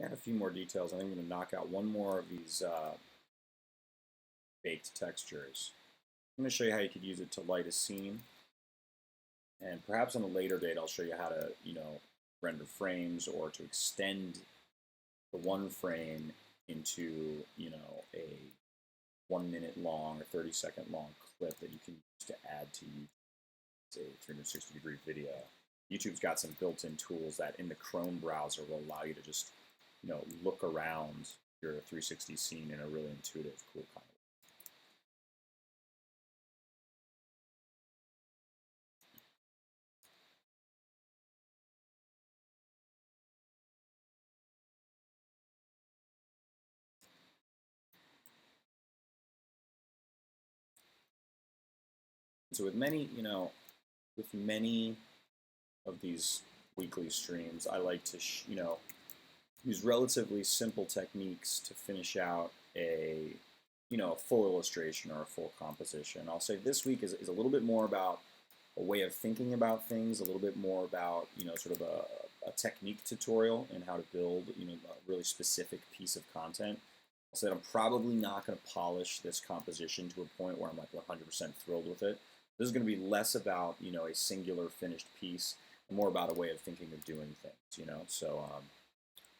Add a few more details. I think I'm going to knock out one more of these baked textures. I'm going to show you how you could use it to light a scene. And perhaps on a later date, I'll show you how to, render frames or to extend the one frame into, a 1 minute long or 30-second long clip that you can use to add to, say, 360-degree video. YouTube's got some built-in tools that in the Chrome browser will allow you to just, look around your 360 scene in a really intuitive, cool kind of way. So with many, with many of these weekly streams, I like to, use relatively simple techniques to finish out a, a full illustration or a full composition. I'll say this week is a little bit more about a way of thinking about things, a little bit more about, sort of a technique tutorial in how to build, a really specific piece of content. I'll say that I'm probably not going to polish this composition to a point where I'm like 100% thrilled with it. This is going to be less about, a singular finished piece and more about a way of thinking of doing things, So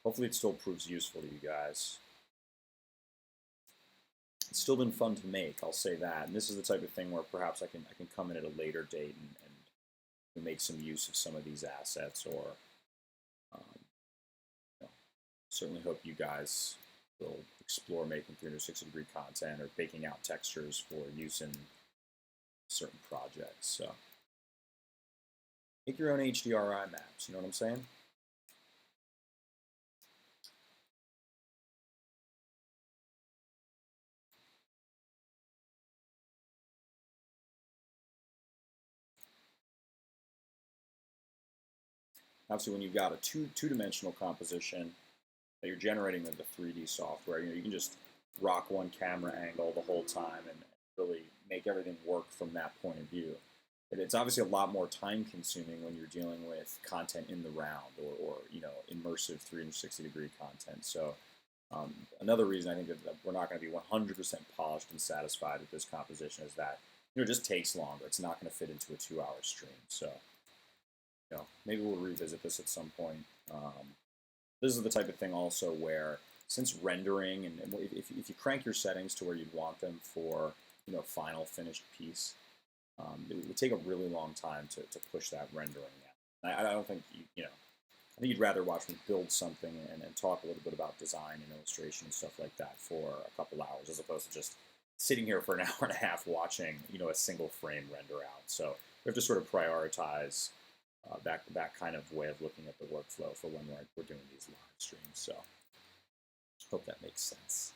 hopefully it still proves useful to you guys. It's still been fun to make, I'll say that. And this is the type of thing where perhaps I can come in at a later date and make some use of some of these assets, or um, you know, certainly hope you guys will explore making 360-degree content or baking out textures for use in certain projects. So make your own HDRI maps, you know what I'm saying? Obviously, when you've got a two-dimensional composition that you're generating with the 3D software, you can just rock one camera angle the whole time and really make everything work from that point of view. But it's obviously a lot more time-consuming when you're dealing with content in the round, or immersive 360-degree content. So another reason I think that we're not going to be 100% polished and satisfied with this composition is that it just takes longer. It's not going to fit into a 2-hour stream. So maybe we'll revisit this at some point. This is the type of thing also where, since rendering, and if you crank your settings to where you'd want them for a final finished piece, it would take a really long time to push that rendering out. I don't think I think you'd rather watch me build something and talk a little bit about design and illustration and stuff like that for a couple hours, as opposed to just sitting here for an hour and a half watching a single frame render out. So we have to sort of prioritize that kind of way of looking at the workflow for when we're doing these live streams. So hope that makes sense.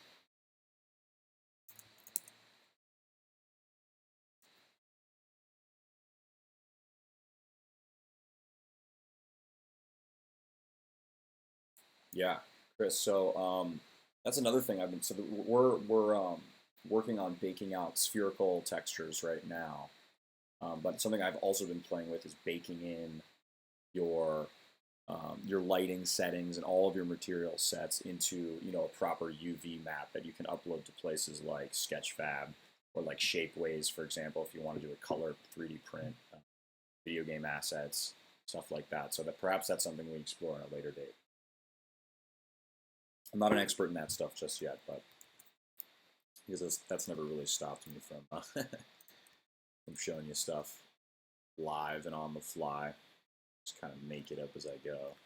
Yeah, Chris. So that's another thing I've been. So we're working on baking out spherical textures right now. But something I've also been playing with is baking in your lighting settings and all of your material sets into a proper UV map that you can upload to places like Sketchfab or like Shapeways, for example, if you want to do a color 3D print, video game assets, stuff like that. So that perhaps that's something we explore on a later date. I'm not an expert in that stuff just yet, but because that's never really stopped me from from showing you stuff live and on the fly. Just kind of make it up as I go.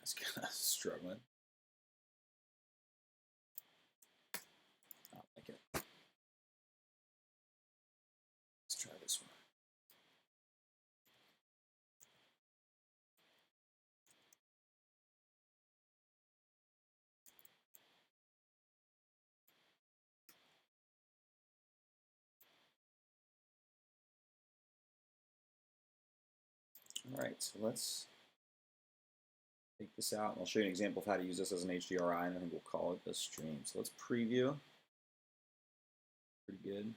I was kind of struggling. I'll make it. Let's try this one. All right, so let's take this out, and I'll show you an example of how to use this as an HDRI, and I think we'll call it the stream. So let's preview. Pretty good.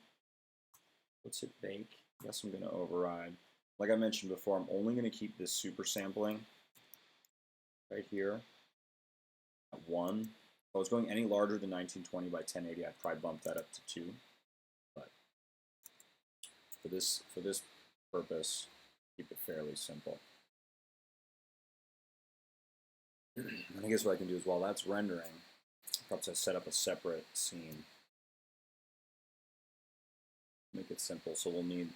Let's hit bake. I guess I'm going to override. Like I mentioned before, I'm only going to keep this super sampling right here at 1. If I was going any larger than 1920 by 1080, I'd probably bump that up to 2. But for this purpose, keep it fairly simple. And I guess what I can do is, while that's rendering, perhaps I set up a separate scene. Make it simple. So we'll need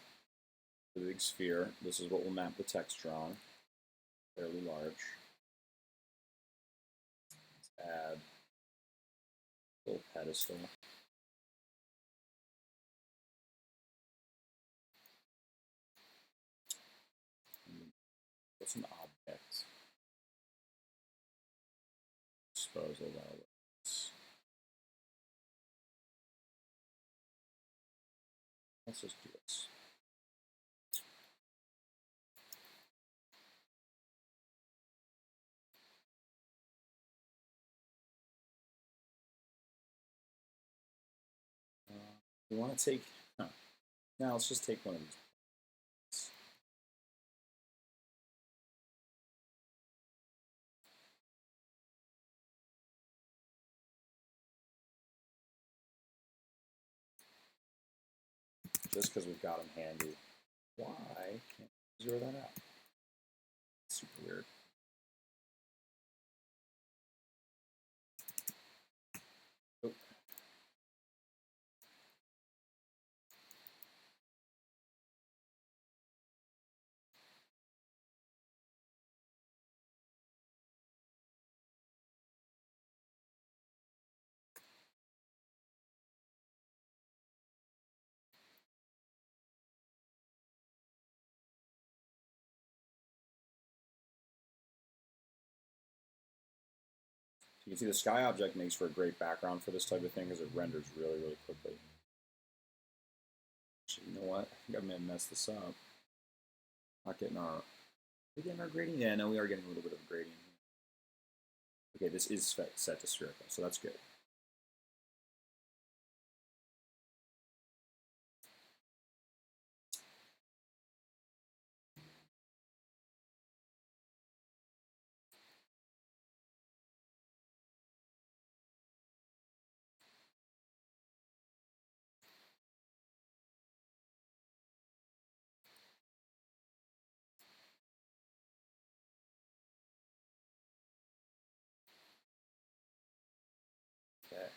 the big sphere. This is what we'll map the texture on. Fairly large. Let's add a little pedestal. Put some objects. Disposal elements. Let's just do this. We want to take, now let's just take one of these. Just because we've got them handy. Why can't we zero that out? Super weird. Oh. You can see the sky object makes for a great background for this type of thing because it renders really, really quickly. Actually, you know what? I think I may have messed this up. Not getting our... Are we getting our gradient? Yeah, no, we are getting a little bit of a gradient. Okay, this is set to spherical, so that's good. Okay.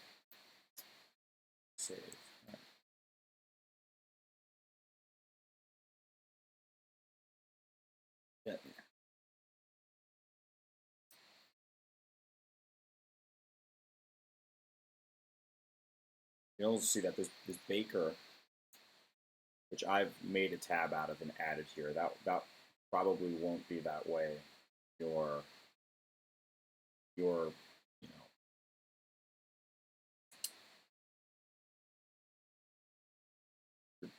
Save. All right. Yeah. You'll also see that this baker, which I've made a tab out of and added here, that probably won't be that way. Your you know,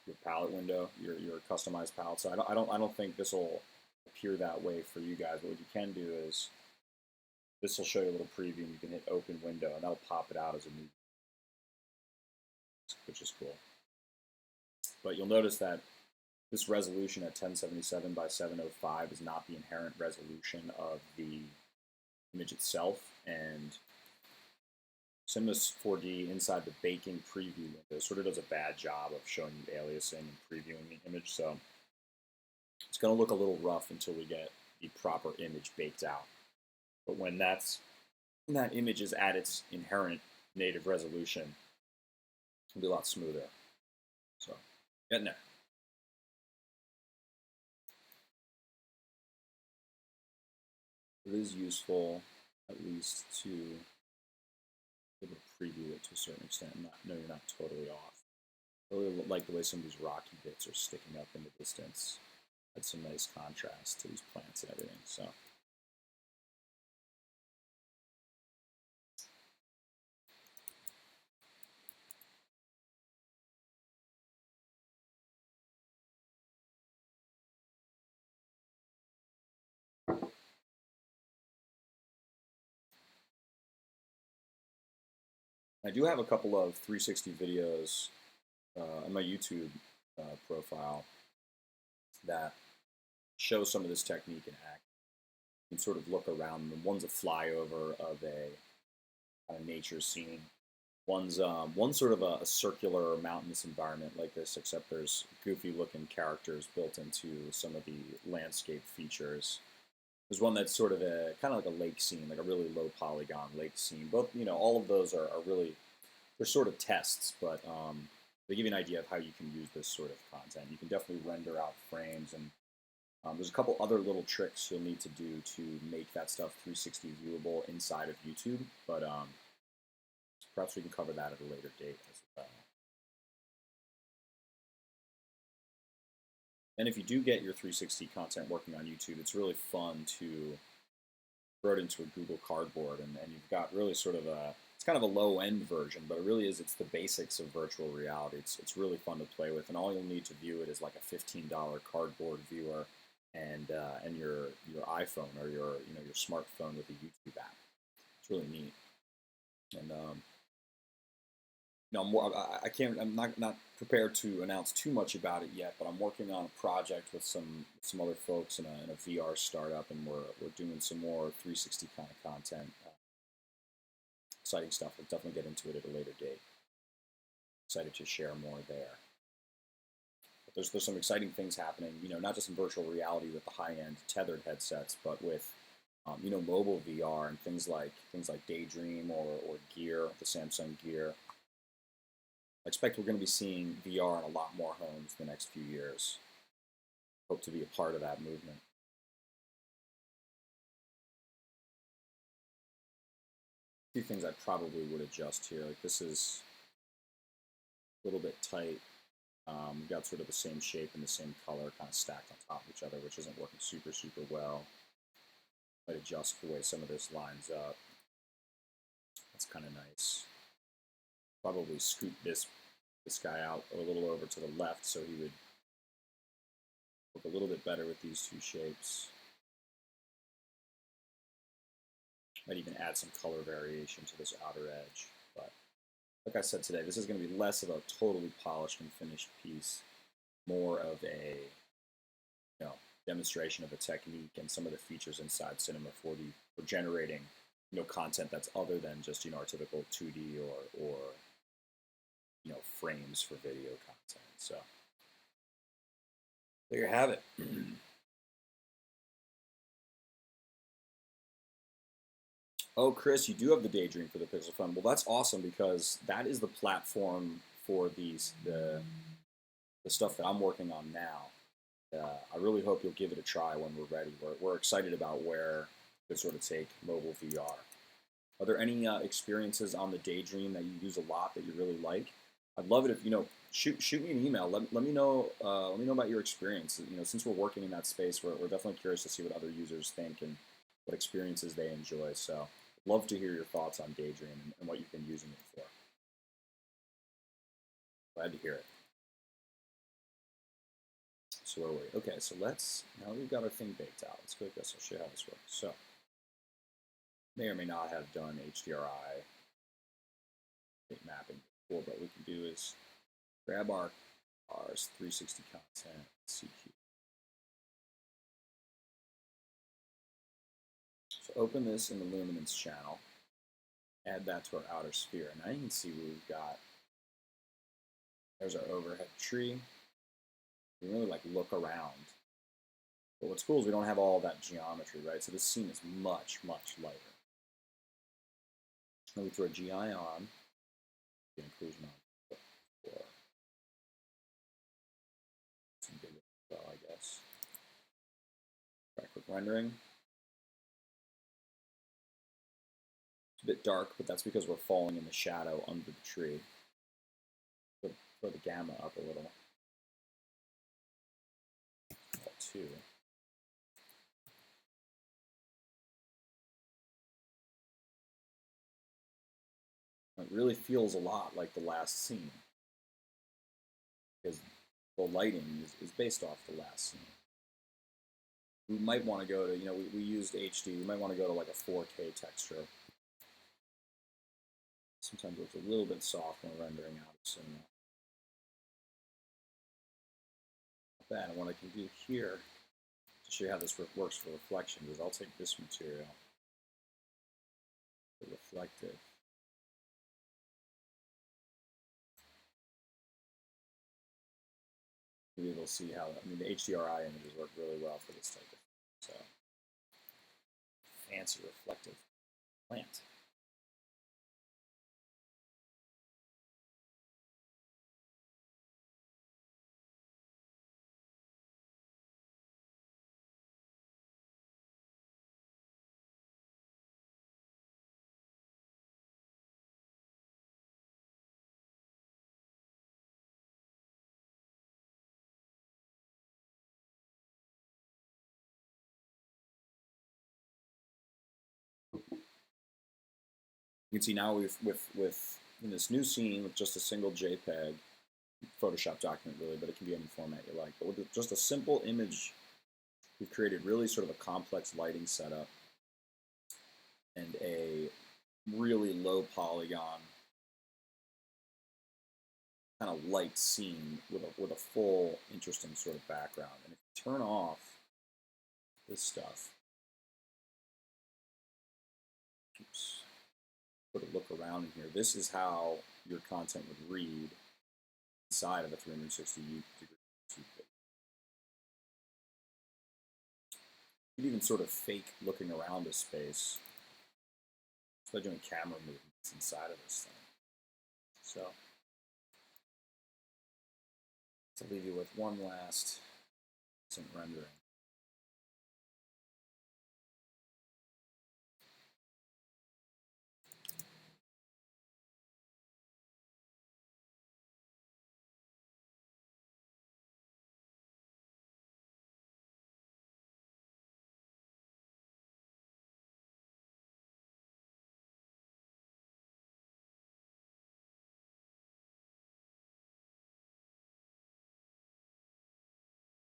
your palette window, your customized palette. So I don't think this will appear that way for you guys. But what you can do is this will show you a little preview, and you can hit open window, and that'll pop it out as a new, which is cool. But you'll notice that this resolution at 1077 by 705 is not the inherent resolution of the image itself, and Cinema's 4D inside the baking preview window sort of does a bad job of showing you aliasing and previewing the image, so it's going to look a little rough until we get the proper image baked out. But when that image is at its inherent native resolution, it'll be a lot smoother. So, getting there. It is useful, at least, to be able to preview it to a certain extent and know you're not totally off. I really like the way some of these rocky bits are sticking up in the distance. That's some nice contrast to these plants and everything. So. I do have a couple of 360 videos on my YouTube profile that show some of this technique in action. You can sort of look around them. One's a flyover of a kind of nature scene. One's sort of a circular mountainous environment like this, except there's goofy looking characters built into some of the landscape features. There's one that's sort of a kind of like a lake scene, like a really low polygon lake scene. Both, all of those are really, they're sort of tests, but they give you an idea of how you can use this sort of content. You can definitely render out frames, and there's a couple other little tricks you'll need to do to make that stuff 360 viewable inside of YouTube, but perhaps we can cover that at a later date as well. And if you do get your 360 content working on YouTube, it's really fun to throw it into a Google Cardboard, and you've got really sort of it's kind of a low-end version, but it really is. It's the basics of virtual reality. It's really fun to play with, and all you'll need to view it is like a $15 cardboard viewer and your iPhone or your smartphone with a YouTube app. It's really neat, and I can't. I'm not prepared to announce too much about it yet, but I'm working on a project with some other folks in a VR startup, and we're doing some more 360 kind of content. Exciting stuff. We'll definitely get into it at a later date. Excited to share more there. But there's some exciting things happening. Not just in virtual reality with the high-end tethered headsets, but with mobile VR and things like Daydream or Gear, the Samsung Gear. I expect we're going to be seeing VR in a lot more homes the next few years. Hope to be a part of that movement. A few things I probably would adjust here. Like this is a little bit tight. We've got sort of the same shape and the same color kind of stacked on top of each other, which isn't working super well. Might adjust the way some of this lines up. That's kind of nice. Probably scoot this guy out a little over to the left so he would look a little bit better with these two shapes. Might even add some color variation to this outer edge. But like I said today, this is going to be less of a totally polished and finished piece, more of a demonstration of a technique and some of the features inside Cinema 4D for generating content that's other than just our typical 2D or frames for video content. So there you have it. Oh, Chris, you do have the Daydream for the Pixel Phone. Well, that's awesome because that is the platform for the stuff that I'm working on now. I really hope you'll give it a try when we're ready. We're excited about where to sort of take mobile VR. Are there any experiences on the Daydream that you use a lot that you really like? I'd love it if shoot me an email. Let me know about your experience. Since we're working in that space, we're definitely curious to see what other users think and what experiences they enjoy. So, love to hear your thoughts on Daydream and what you've been using it for. Glad to hear it. So where are we? Okay, so now that we've got our thing baked out, let's go. I guess I'll show you how this works. So, may or may not have done HDRI mapping before, but what we can do is grab our 360 content, CQ. So open this in the luminance channel, add that to our outer sphere. Now you can see we've got, there's our overhead tree. We can really look around. But what's cool is we don't have all that geometry, right? So this scene is much lighter. Now we throw a GI on, the inclusion on for some bigger well, I guess. Try quick rendering. It's a bit dark, but that's because we're falling in the shadow under the tree. Throw the gamma up a little. 2. It really feels a lot like the last scene because the lighting is based off the last scene. We might want to go to, we used HD. We might want to go to like a 4K texture. Sometimes it's a little bit soft when rendering out of cinema. Not bad. And what I can do here to show you how this works for reflection is I'll take this material, the reflective. Maybe we'll see how, the HDRI images work really well for this type of thing. So, fancy reflective plant. You can see now with in this new scene with just a single JPEG, Photoshop document really, but it can be any format you like. But with just a simple image, we've created really sort of a complex lighting setup and a really low polygon kind of light scene with a full, interesting sort of background. And if you turn off this stuff, oops, put a look around in here. This is how your content would read inside of a 360-degree YouTube video. You can even sort of fake looking around a space just by doing camera movements inside of this thing. So, to leave you with one last rendering.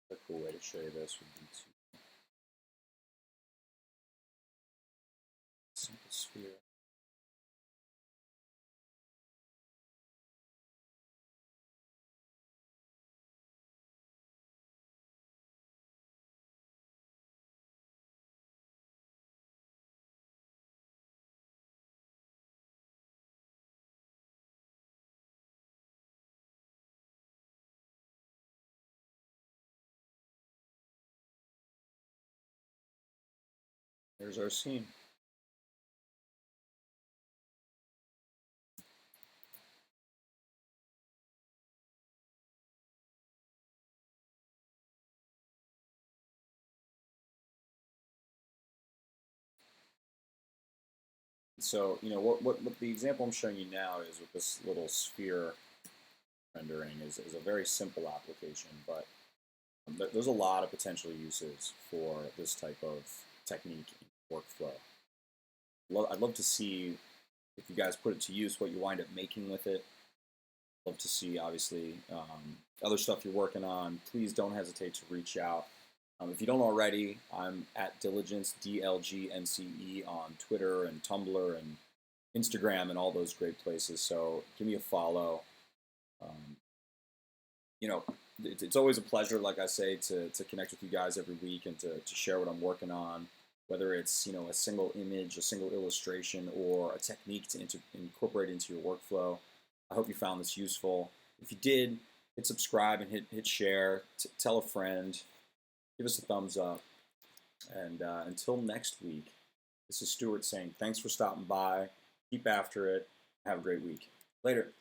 A cool way to show you this would be to simple sphere. There's our scene. So, you know, what the example I'm showing you now is with this little sphere rendering is a very simple application, but there's a lot of potential uses for this type of technique in workflow. I'd love to see if you guys put it to use, what you wind up making with it. Love to see, obviously, other stuff you're working on. Please don't hesitate to reach out. If you don't already, I'm at Diligence, DLGNCE, on Twitter and Tumblr and Instagram and all those great places. So give me a follow. You know, it's always a pleasure, like I say, to connect with you guys every week and to share what I'm working on, whether it's, you know, a single image, a single illustration, or a technique to incorporate into your workflow. I hope you found this useful. If you did, hit subscribe and hit share. Tell a friend. Give us a thumbs up. And until next week, this is Stuart saying thanks for stopping by. Keep after it. Have a great week. Later.